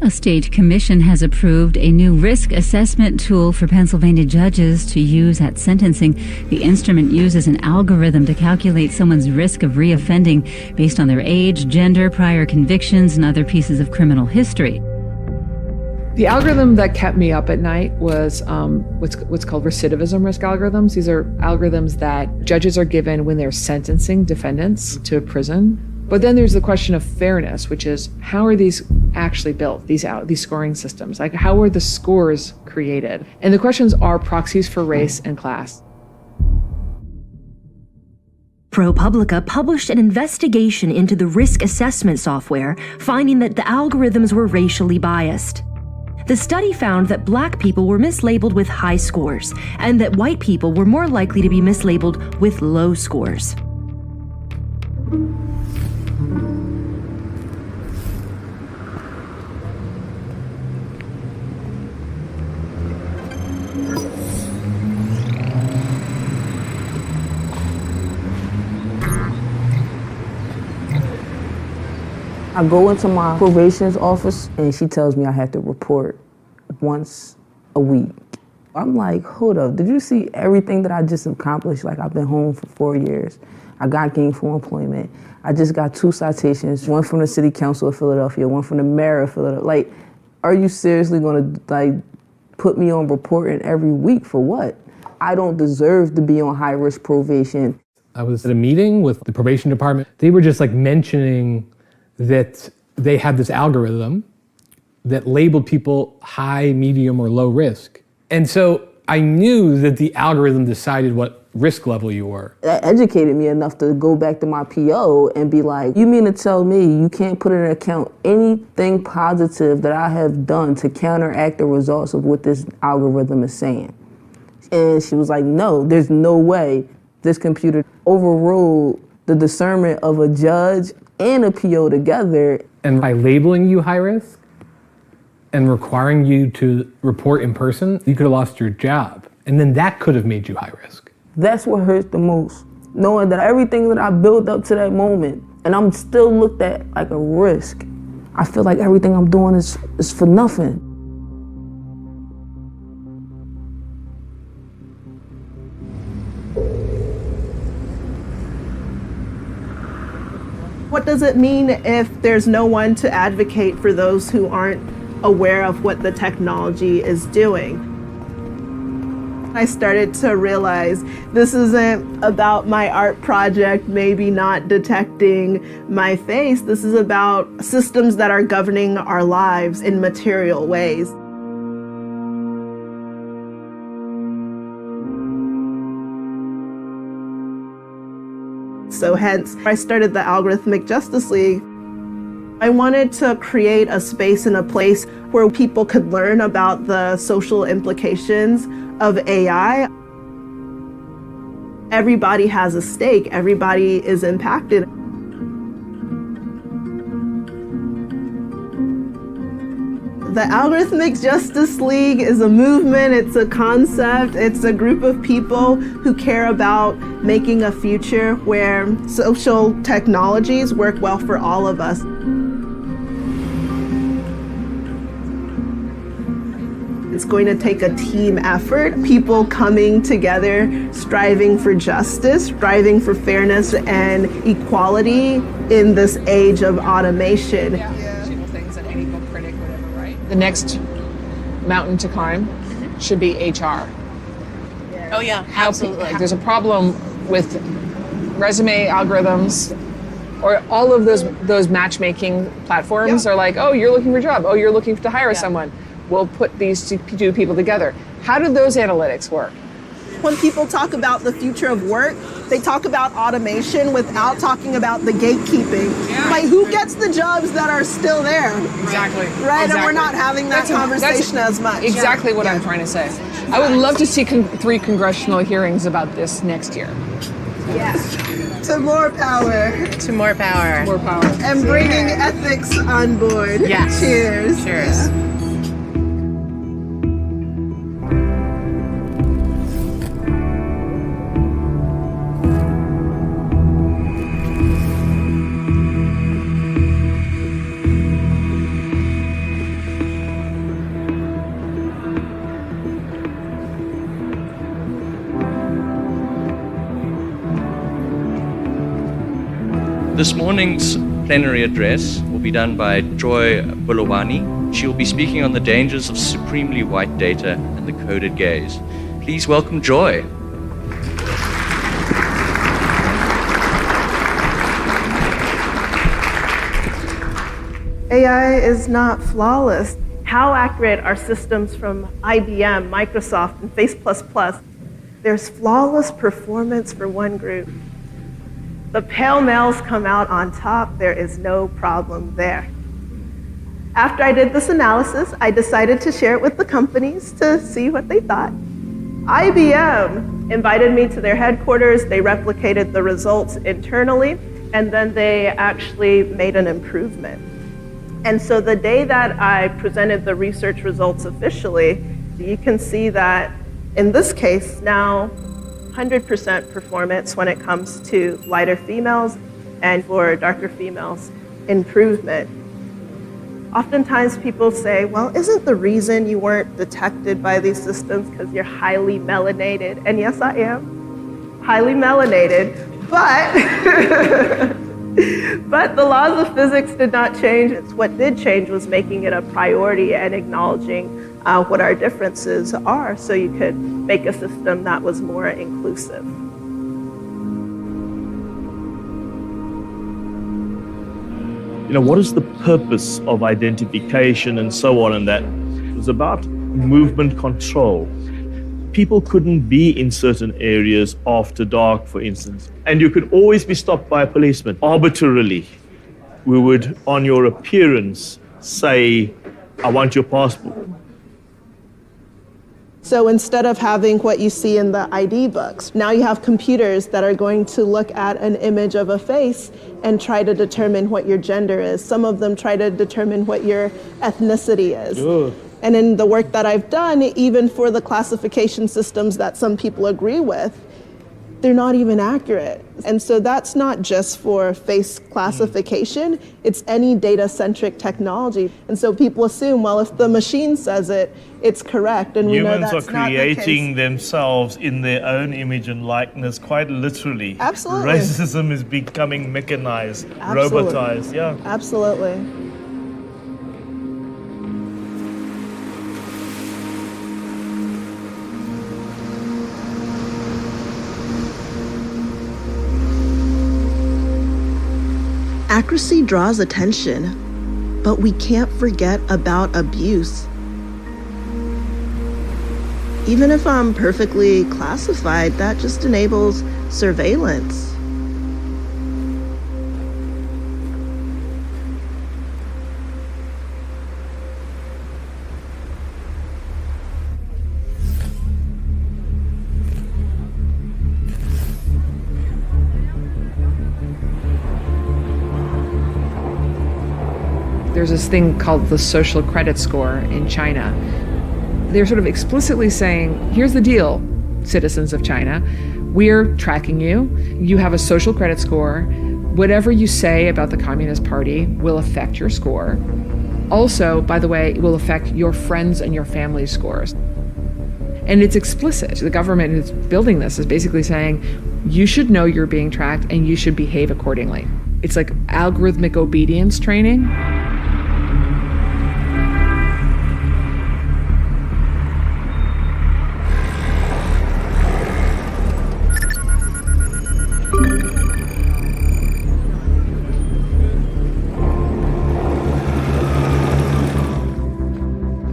Speaker 22: A state commission has approved a new risk assessment tool for Pennsylvania judges to use at sentencing. The instrument uses an algorithm to calculate someone's risk of reoffending based on their age, gender, prior convictions, and other pieces of criminal history.
Speaker 7: The algorithm that kept me up at night was what's called recidivism risk algorithms. These are algorithms that judges are given when they're sentencing defendants to prison. But then there's the question of fairness, which is how are these actually built, these scoring systems? Like, how were the scores created? And the questions are proxies for race and class.
Speaker 4: ProPublica published an investigation into the risk assessment software, finding that the algorithms were racially biased. The study found that Black people were mislabeled with high scores, and that white people were more likely to be mislabeled with low scores.
Speaker 6: I go into my probation's office and she tells me I have to report once a week. I'm like, hold up, did you see everything that I just accomplished? Like, I've been home for 4 years. I got gainful employment. I just got 2 citations, one from the City Council of Philadelphia, one from the Mayor of Philadelphia. Like, are you seriously gonna put me on reporting every week for what? I don't deserve to be on high risk probation.
Speaker 23: I was at a meeting with the probation department. They were just mentioning that they had this algorithm that labeled people high, medium, or low risk. And so I knew that the algorithm decided what risk level you were.
Speaker 6: That educated me enough to go back to my PO and be like, you mean to tell me you can't put in account anything positive that I have done to counteract the results of what this algorithm is saying? And she was like, no, there's no way this computer overruled the discernment of a judge and a PO together.
Speaker 23: And by labeling you high risk and requiring you to report in person, you could have lost your job. And then that could have made you high risk.
Speaker 6: That's what hurts the most. Knowing that everything that I built up to that moment, and I'm still looked at like a risk. I feel like everything I'm doing is for nothing.
Speaker 2: What does it mean if there's no one to advocate for those who aren't aware of what the technology is doing? I started to realize this isn't about my art project maybe not detecting my face. This is about systems that are governing our lives in material ways. So hence, I started the Algorithmic Justice League. I wanted to create a space and a place where people could learn about the social implications of AI. Everybody has a stake, everybody is impacted. The Algorithmic Justice League is a movement, it's a concept, it's a group of people who care about making a future where social technologies work well for all of us. It's going to take a team effort, people coming together, striving for justice, striving for fairness and equality in this age of automation.
Speaker 7: The next mountain to climb should be HR.
Speaker 17: Oh yeah, absolutely.
Speaker 7: There's a problem with resume algorithms, or all of those matchmaking platforms are like, oh, you're looking for a job. Oh, you're looking to hire someone. We'll put these two people together. How do those analytics work?
Speaker 2: When people talk about the future of work, they talk about automation without talking about the gatekeeping. Like, who gets the jobs that are still there?
Speaker 7: Exactly.
Speaker 2: Right, and we're not having that conversation as much.
Speaker 7: Exactly what I'm trying to say. I would love to see 3 congressional hearings about this next year.
Speaker 2: Yeah. To more power.
Speaker 17: To more power.
Speaker 7: More power.
Speaker 2: And bringing ethics on board.
Speaker 17: Yes.
Speaker 2: Cheers.
Speaker 17: Cheers.
Speaker 2: Yeah.
Speaker 24: This morning's plenary address will be done by Joy Buolamwini. She will be speaking on the dangers of supremely white data and the coded gaze. Please welcome Joy.
Speaker 2: AI is not flawless. How accurate are systems from IBM, Microsoft, and Face++? There's flawless performance for one group. The pale males come out on top. There is no problem there. After I did this analysis, I decided to share it with the companies to see what they thought. IBM invited me to their headquarters. They replicated the results internally, and then they actually made an improvement. And so the day that I presented the research results officially, you can see that in this case now 100% performance when it comes to lighter females, and for darker females, improvement. Oftentimes people say, well, isn't the reason you weren't detected by these systems because you're highly melanated? And yes, I am highly melanated, but the laws of physics did not change. What did change was making it a priority and acknowledging what our differences are so you could make a system that was more inclusive.
Speaker 8: What is the purpose of identification and so on and that? It was about movement control. People couldn't be in certain areas after dark, for instance. And you could always be stopped by a policeman arbitrarily. We would, on your appearance, say, I want your passport.
Speaker 2: So instead of having what you see in the ID books, now you have computers that are going to look at an image of a face and try to determine what your gender is. Some of them try to determine what your ethnicity is.
Speaker 8: Sure.
Speaker 2: And in the work that I've done, even for the classification systems that some people agree with, they're not even accurate. And so that's not just for face classification, it's any data-centric technology. And so people assume, well, if the machine says it, it's correct, and we know that's not the case.
Speaker 8: Humans are creating themselves in their own image and likeness, quite literally.
Speaker 2: Absolutely.
Speaker 8: Racism is becoming mechanized,
Speaker 2: Absolutely.
Speaker 8: robotized, yeah.
Speaker 2: Absolutely. Accuracy draws attention, but we can't forget about abuse. Even if I'm perfectly classified, that just enables surveillance.
Speaker 7: There's this thing called the social credit score in China. They're sort of explicitly saying, here's the deal, citizens of China. We're tracking you. You have a social credit score. Whatever you say about the Communist Party will affect your score. Also, by the way, it will affect your friends and your family's scores. And it's explicit. The government who's building this is basically saying, you should know you're being tracked and you should behave accordingly. It's like algorithmic obedience training.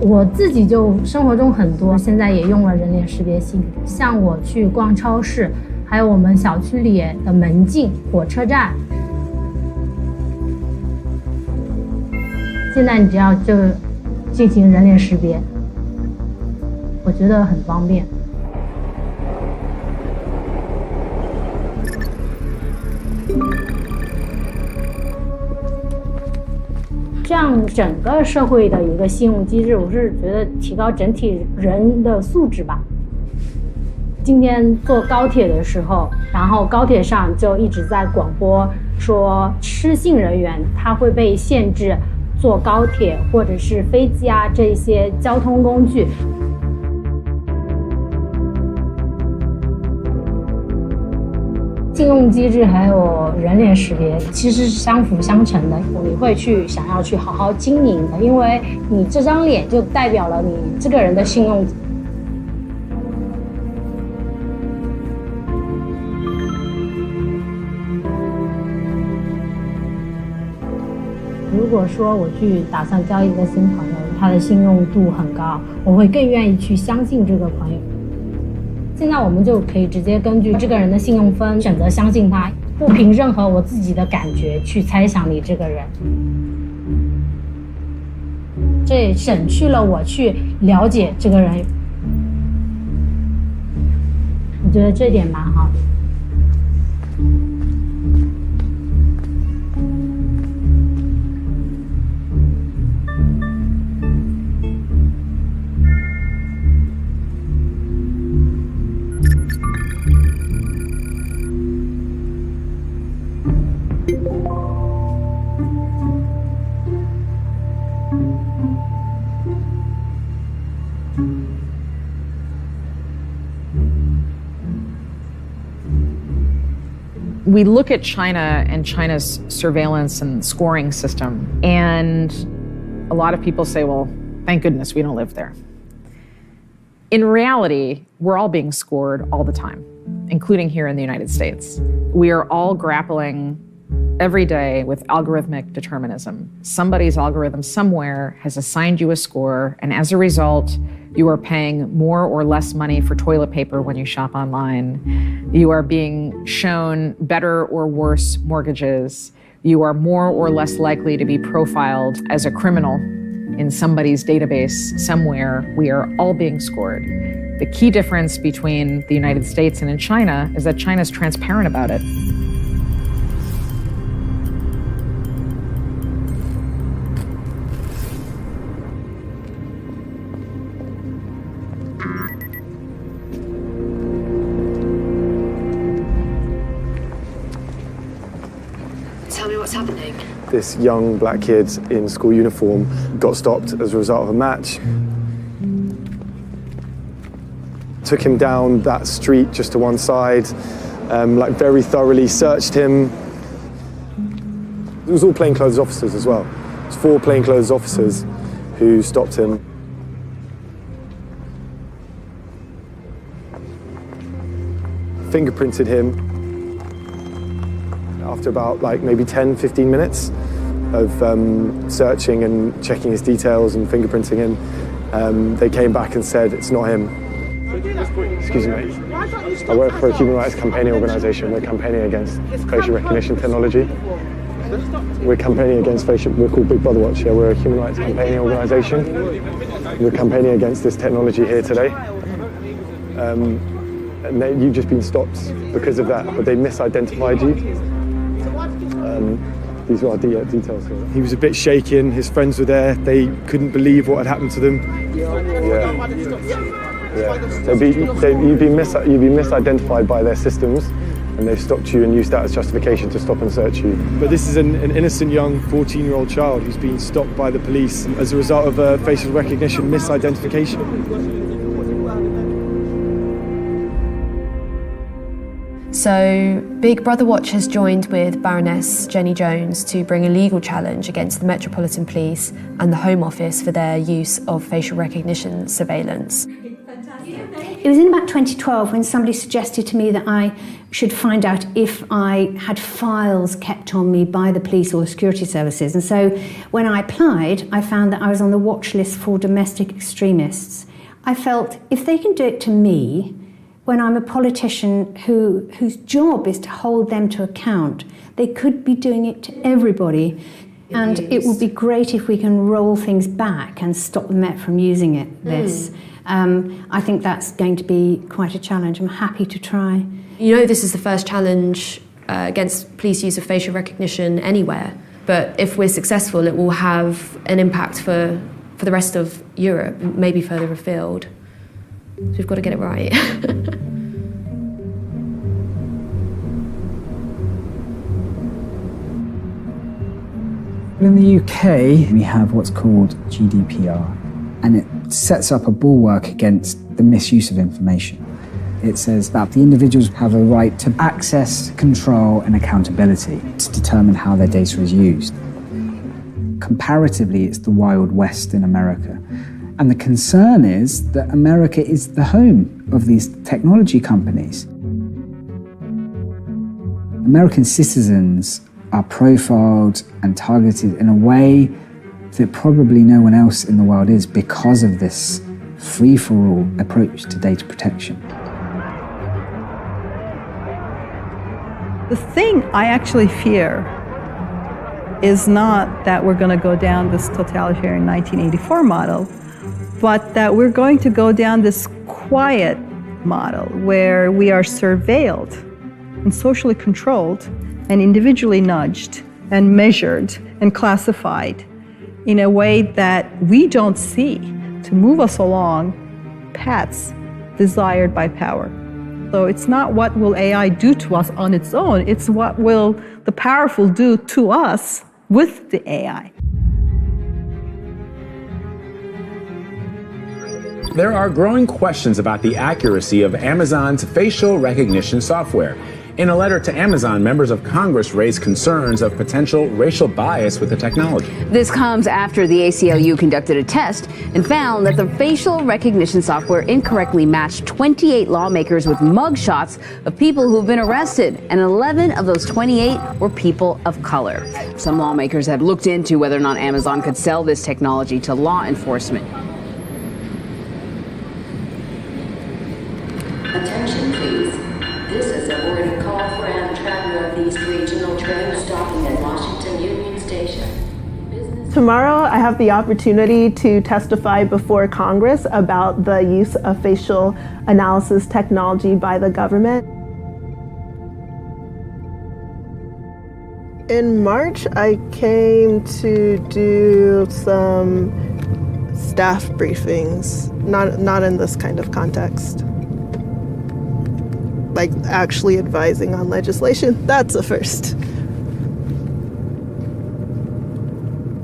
Speaker 9: 我自己就生活中很多现在也用了人脸识别系统，像我去逛超市，还有我们小区里的门禁、火车站，现在你只要就进行人脸识别，我觉得很方便。这样整个社会的一个信用机制，我是觉得提高整体人的素质吧。今天坐高铁的时候，然后高铁上就一直在广播说，失信人员他会被限制坐高铁或者是飞机啊这些交通工具。信用机制还有人脸识别其实是相辅相成的，你会想要去好好经营的，因为你这张脸就代表了你这个人的信用。如果说我去打算交一个新朋友，他的信用度很高，我会更愿意去相信这个朋友。现在我们就可以直接根据这个人的信用分选择相信他，不凭任何我自己的感觉去猜想你这个人。这也省去了我去了解这个人，我觉得这点蛮好的。
Speaker 7: We look at China and China's surveillance and scoring system, and a lot of people say, well, thank goodness we don't live there. In reality, we're all being scored all the time, including here in the United States. We are all grappling every day with algorithmic determinism. Somebody's algorithm somewhere has assigned you a score, and as a result, you are paying more or less money for toilet paper when you shop online. You are being shown better or worse mortgages. You are more or less likely to be profiled as a criminal in somebody's database somewhere. We are all being scored. The key difference between the United States and in China is that China is transparent about it.
Speaker 10: Tell me what's happening.
Speaker 11: This young black kid in school uniform got stopped as a result of a match. Took him down that street just to one side, very thoroughly searched him. It was all plainclothes officers as well. It was 4 plainclothes officers who stopped him. Fingerprinted him. After about maybe 10, 15 minutes of searching and checking his details and fingerprinting him, they came back and said, it's not him. Excuse me, I work for a human rights campaigning organisation. We're campaigning against facial recognition technology. We're campaigning against we're called Big Brother Watch. Yeah, we're a human rights campaigning organisation. We're campaigning against this technology here today. And you've just been stopped because of that, but they misidentified you. These are our details here. He was a bit shaken, his friends were there, they couldn't believe what had happened to them. Yeah. You've been misidentified by their systems, and they've stopped you and used that as justification to stop and search you. But this is an innocent young 14-year-old child who's been stopped by the police as a result of a facial recognition misidentification.
Speaker 10: So, Big Brother Watch has joined with Baroness Jenny Jones to bring a legal challenge against the Metropolitan Police and the Home Office for their use of facial recognition surveillance.
Speaker 13: It was in about 2012 when somebody suggested to me that I should find out if I had files kept on me by the police or the security services. And so when I applied, I found that I was on the watch list for domestic extremists. I felt if they can do it to me, when I'm a politician whose job is to hold them to account, they could be doing it to everybody. And it would be great if we can roll things back and stop the Met from using this. I think that's going to be quite a challenge. I'm happy to try.
Speaker 10: You know, this is the first challenge against police use of facial recognition anywhere. But if we're successful, it will have an impact for the rest of Europe, maybe further afield. So we've got to get it right.
Speaker 19: In the UK, we have what's called GDPR, and it sets up a bulwark against the misuse of information. It says that the individuals have a right to access, control, and accountability to determine how their data is used. Comparatively, it's the Wild West in America. And the concern is that America is the home of these technology companies. American citizens are profiled and targeted in a way that probably no one else in the world is because of this free-for-all approach to data protection.
Speaker 1: The thing I actually fear is not that we're going to go down this totalitarian 1984 model, but that we're going to go down this quiet model where we are surveilled and socially controlled and individually nudged and measured and classified in a way that we don't see to move us along paths desired by power. So it's not what will AI do to us on its own, it's what will the powerful do to us with the AI.
Speaker 5: There are growing questions about the accuracy of Amazon's facial recognition software. In a letter to Amazon, members of Congress raised concerns of potential racial bias with the technology.
Speaker 14: This comes after the ACLU conducted a test and found that the facial recognition software incorrectly matched 28 lawmakers with mugshots of people who've been arrested, and 11 of those 28 were people of color. Some lawmakers have looked into whether or not Amazon could sell this technology to law enforcement.
Speaker 15: Attention please. This is a boarding call for Amtrak Northeast Regional train stopping at Washington Union Station.
Speaker 2: Tomorrow, I have the opportunity to testify before Congress about the use of facial analysis technology by the government. In March, I came to do some staff briefings, not in this kind of context. Like actually advising on legislation, that's a first.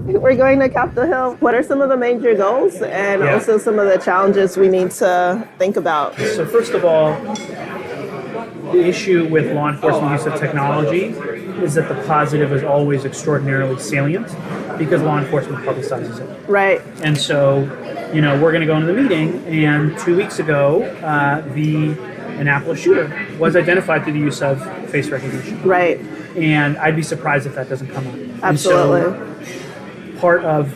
Speaker 2: We're going to Capitol Hill. What are some of the major goals and also some of the challenges we need to think about?
Speaker 25: So first of all, the issue with law enforcement use of technology is that the positive is always extraordinarily salient because law enforcement publicizes it.
Speaker 2: Right.
Speaker 25: And so, we're going to go into the meeting, and 2 weeks ago, the Annapolis shooter was identified through the use of face recognition.
Speaker 2: Right.
Speaker 25: And I'd be surprised if that doesn't come up.
Speaker 2: Absolutely.
Speaker 25: And so part of,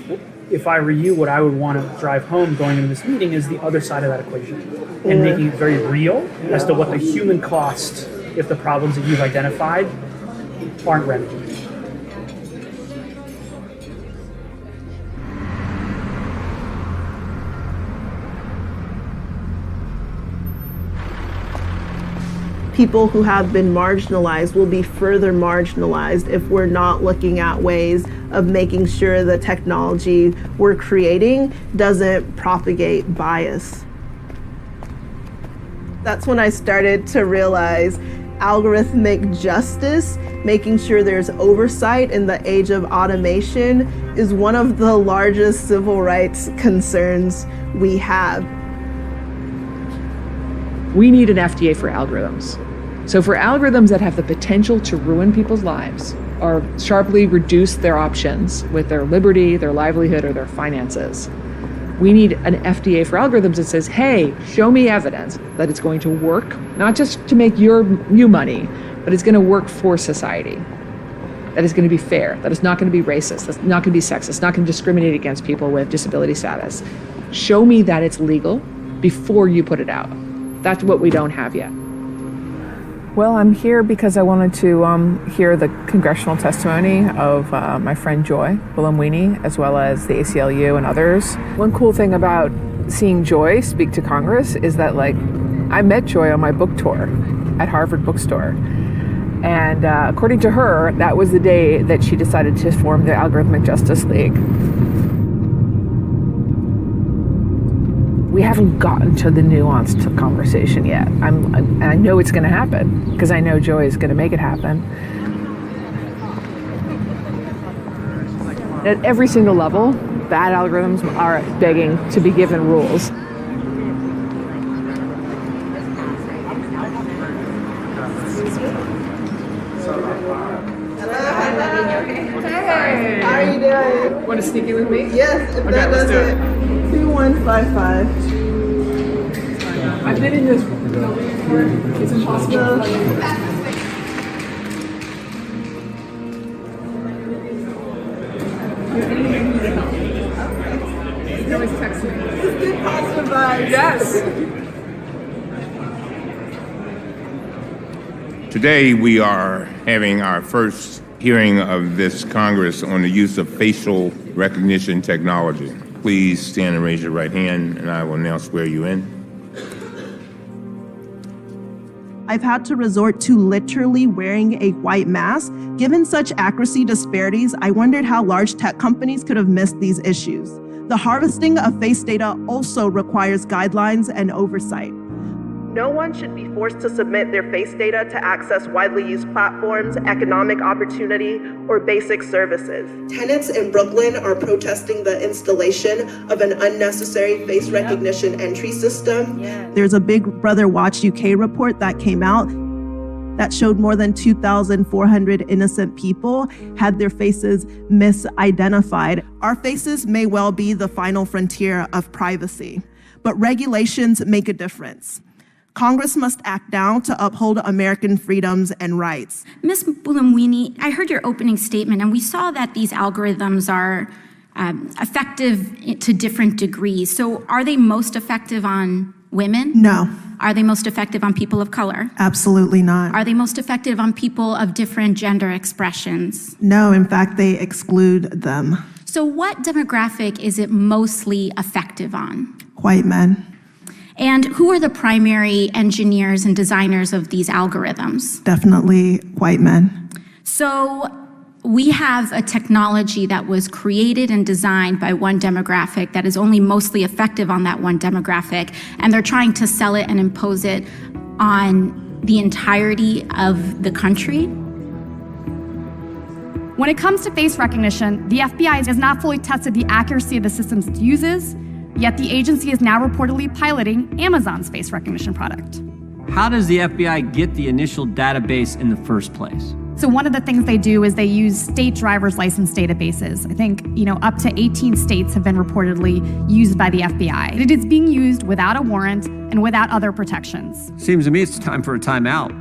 Speaker 25: if I were you, what I would want to drive home going into this meeting is the other side of that equation and making it very real as to what the human cost if the problems that you've identified aren't remedied.
Speaker 2: People who have been marginalized will be further marginalized if we're not looking at ways of making sure the technology we're creating doesn't propagate bias. That's when I started to realize algorithmic justice, making sure there's oversight in the age of automation, is one of the largest civil rights concerns we have.
Speaker 7: We need an FDA for algorithms. So for algorithms that have the potential to ruin people's lives or sharply reduce their options with their liberty, their livelihood, or their finances, we need an FDA for algorithms that says, hey, show me evidence that it's going to work, not just to make you money, but it's going to work for society, that it's going to be fair, that it's not going to be racist, that's not going to be sexist, not going to discriminate against people with disability status. Show me that it's legal before you put it out. That's what we don't have yet. Well, I'm here because I wanted to hear the congressional testimony of my friend Joy Buolamwini, as well as the ACLU and others. One cool thing about seeing Joy speak to Congress is that, I met Joy on my book tour at Harvard Bookstore. And according to her, that was the day that she decided to form the Algorithmic Justice League. We haven't gotten to the nuanced conversation yet. And I know it's going to happen because I know Joy is going to make it happen. At every single level, bad algorithms are begging to be given rules.
Speaker 2: Hey, how are you doing?
Speaker 7: Want to sneak in with me?
Speaker 2: Yes, if that does it. 2155.
Speaker 7: I've been in this before. It's impossible.
Speaker 3: Yes.
Speaker 16: Today we are having our first hearing of this Congress on the use of facial recognition technology. Please stand and raise your right hand, and I will now swear you in.
Speaker 2: I've had to resort to literally wearing a white mask. Given such accuracy disparities, I wondered how large tech companies could have missed these issues. The harvesting of face data also requires guidelines and oversight. No one should be forced to submit their face data to access widely used platforms, economic opportunity, or basic services. Tenants in Brooklyn are protesting the installation of an unnecessary face recognition entry system. There's a Big Brother Watch UK report that came out that showed more than 2,400 innocent people had their faces misidentified. Our faces may well be the final frontier of privacy, but regulations make a difference. Congress must act now to uphold American freedoms and rights.
Speaker 18: Ms. Buolamwini, I heard your opening statement, and we saw that these algorithms are effective to different degrees. So are they most effective on women?
Speaker 2: No.
Speaker 18: Are they most effective on people of color?
Speaker 2: Absolutely not.
Speaker 18: Are they most effective on people of different gender expressions?
Speaker 2: No, in fact, they exclude them.
Speaker 18: So what demographic is it mostly effective on?
Speaker 2: White men.
Speaker 18: And who are the primary engineers and designers of these algorithms?
Speaker 2: Definitely white men.
Speaker 18: So we have a technology that was created and designed by one demographic that is only mostly effective on that one demographic, and they're trying to sell it and impose it on the entirety of the country.
Speaker 20: When it comes to face recognition, the FBI has not fully tested the accuracy of the systems it uses, yet the agency is now reportedly piloting Amazon's face recognition product.
Speaker 21: How does the FBI get the initial database in the first place?
Speaker 20: So one of the things they do is they use state driver's license databases. I think, up to 18 states have been reportedly used by the FBI. It is being used without a warrant and without other protections.
Speaker 21: Seems to me it's time for a timeout.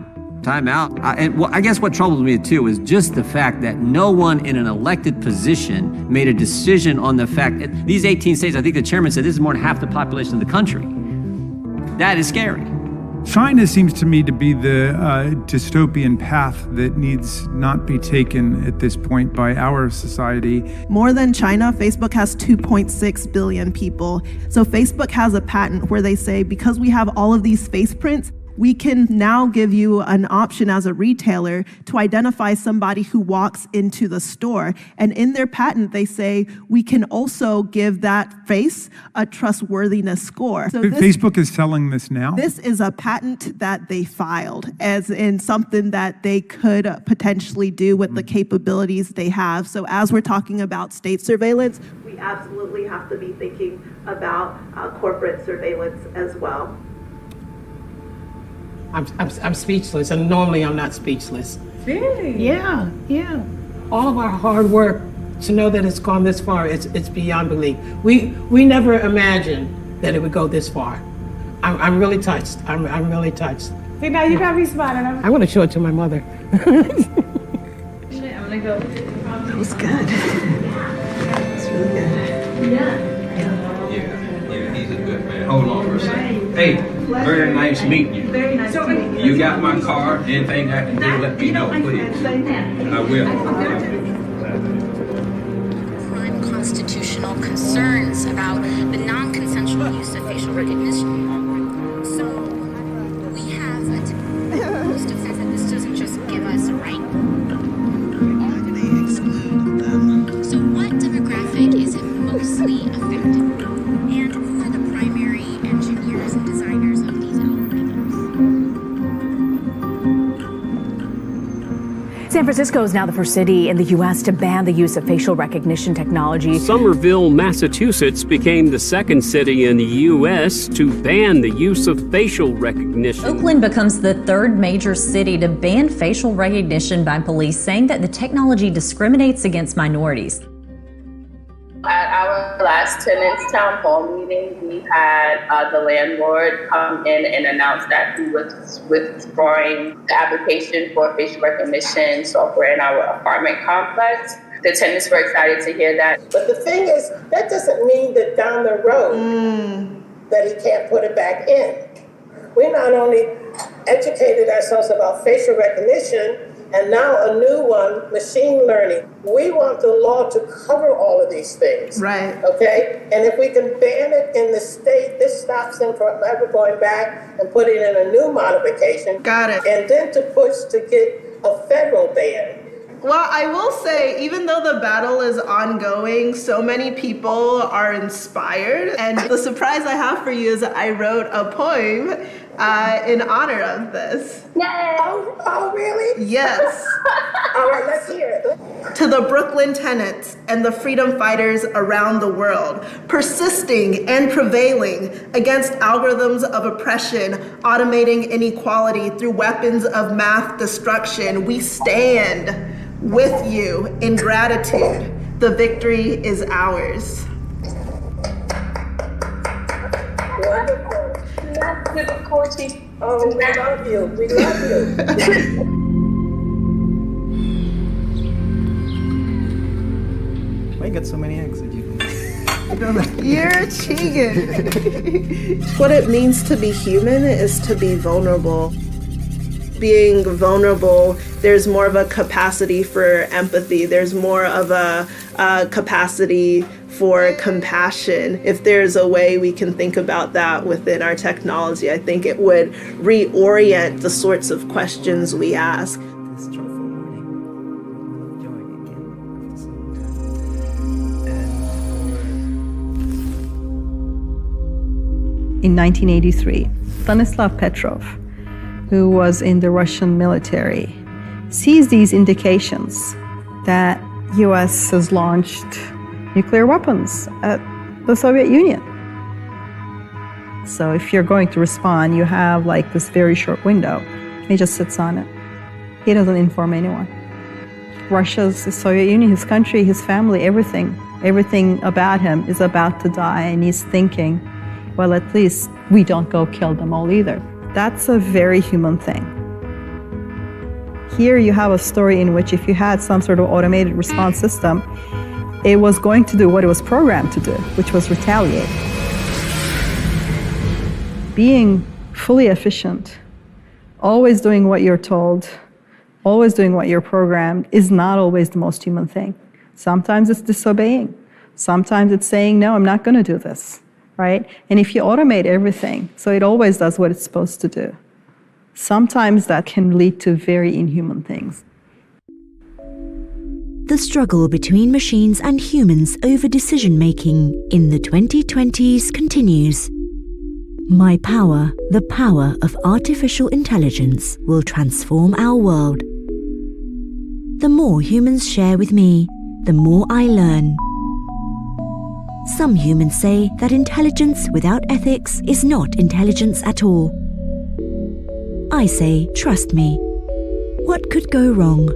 Speaker 21: I guess what troubles me too is just the fact that no one in an elected position made a decision on the fact that these 18 states, I think the chairman said this is more than half the population of the country. That is scary.
Speaker 26: China seems to me to be the dystopian path that needs not be taken at this point by our society.
Speaker 2: More than China, Facebook has 2.6 billion people. So Facebook has a patent where they say, because we have all of these face prints, we can now give you an option as a retailer to identify somebody who walks into the store. And in their patent, they say we can also give that face a trustworthiness score. So
Speaker 26: Facebook is selling this now?
Speaker 2: This is a patent that they filed, as in something that they could potentially do with the capabilities they have. So as we're talking about state surveillance, we absolutely have to be thinking about corporate surveillance as well.
Speaker 27: I'm speechless, and normally I'm not speechless.
Speaker 2: Really?
Speaker 27: Yeah. All of our hard work to know that it's gone this far, it's beyond belief. We never imagined that it would go this far. I'm really touched. I'm really touched.
Speaker 17: See, now you got me smiling.
Speaker 27: I want to show it to my mother.
Speaker 17: I'm gonna go.
Speaker 2: It's good. It's really good.
Speaker 28: Yeah, he's a good man. Hold on for a second. Hey, very nice meeting you.
Speaker 17: Very nice to meet you.
Speaker 28: You got my card. Anything I can do, let me know, please. I will.
Speaker 18: Prime constitutional concerns about the non-consensual use of facial recognition. So we have most of sense that this doesn't just give us a right.
Speaker 2: They exclude them.
Speaker 18: So what demographic is it mostly effective? And who are the primary engineers and designers of these algorithms?
Speaker 29: San Francisco is now the first city in the U.S. to ban the use of facial recognition technology.
Speaker 30: Somerville, Massachusetts became the second city in the U.S. to ban the use of facial recognition.
Speaker 31: Oakland becomes the third major city to ban facial recognition by police, saying that the technology discriminates against minorities.
Speaker 32: At our last tenants town hall meeting, we had the landlord come in and announce that he was withdrawing the application for facial recognition software in our apartment complex. The tenants were excited to hear that.
Speaker 33: But the thing is, that doesn't mean that down the road,
Speaker 3: that he can't put it back in. We not only educated ourselves about facial recognition, and now a new one, machine learning. We want the law to cover all of these things.
Speaker 2: Right.
Speaker 3: Okay? And if we can ban it in the state, this stops them from ever going back and putting in a new modification.
Speaker 2: Got it.
Speaker 3: And then to push to get a federal ban.
Speaker 2: Well, I will say, even though the battle is ongoing, so many people are inspired. And the surprise I have for you is that I wrote a poem in honor of this.
Speaker 3: Yay! Oh, really?
Speaker 2: Yes.
Speaker 3: All right, let's hear it.
Speaker 2: To the Brooklyn tenants and the freedom fighters around the world, persisting and prevailing against algorithms of oppression, automating inequality through weapons of math destruction, we stand with you in gratitude. The victory is ours.
Speaker 3: Wonderful. Oh, we love you. We love you.
Speaker 4: Why you got so many eggs?
Speaker 2: You're cheating. What it means to be human is to be vulnerable. Being vulnerable, there's more of a capacity for empathy. There's more of a capacity for compassion. If there's a way we can think about that within our technology, I think it would reorient the sorts of questions we ask.
Speaker 1: In 1983, Stanislav Petrov, who was in the Russian military, sees these indications that US has launched nuclear weapons at the Soviet Union. So if you're going to respond, you have like this very short window. He just sits on it. He doesn't inform anyone. Russia's the Soviet Union, his country, his family, everything about him is about to die, and he's thinking, well, at least we don't go kill them all either. That's a very human thing. Here you have a story in which if you had some sort of automated response system, it was going to do what it was programmed to do, which was retaliate. Being fully efficient, always doing what you're told, always doing what you're programmed is not always the most human thing. Sometimes it's disobeying. Sometimes it's saying, no, I'm not going to do this. Right? And if you automate everything, so it always does what it's supposed to do, sometimes that can lead to very inhuman things.
Speaker 6: The struggle between machines and humans over decision-making in the 2020s continues. My power, the power of artificial intelligence, will transform our world. The more humans share with me, the more I learn. Some humans say that intelligence without ethics is not intelligence at all. I say, trust me. What could go wrong?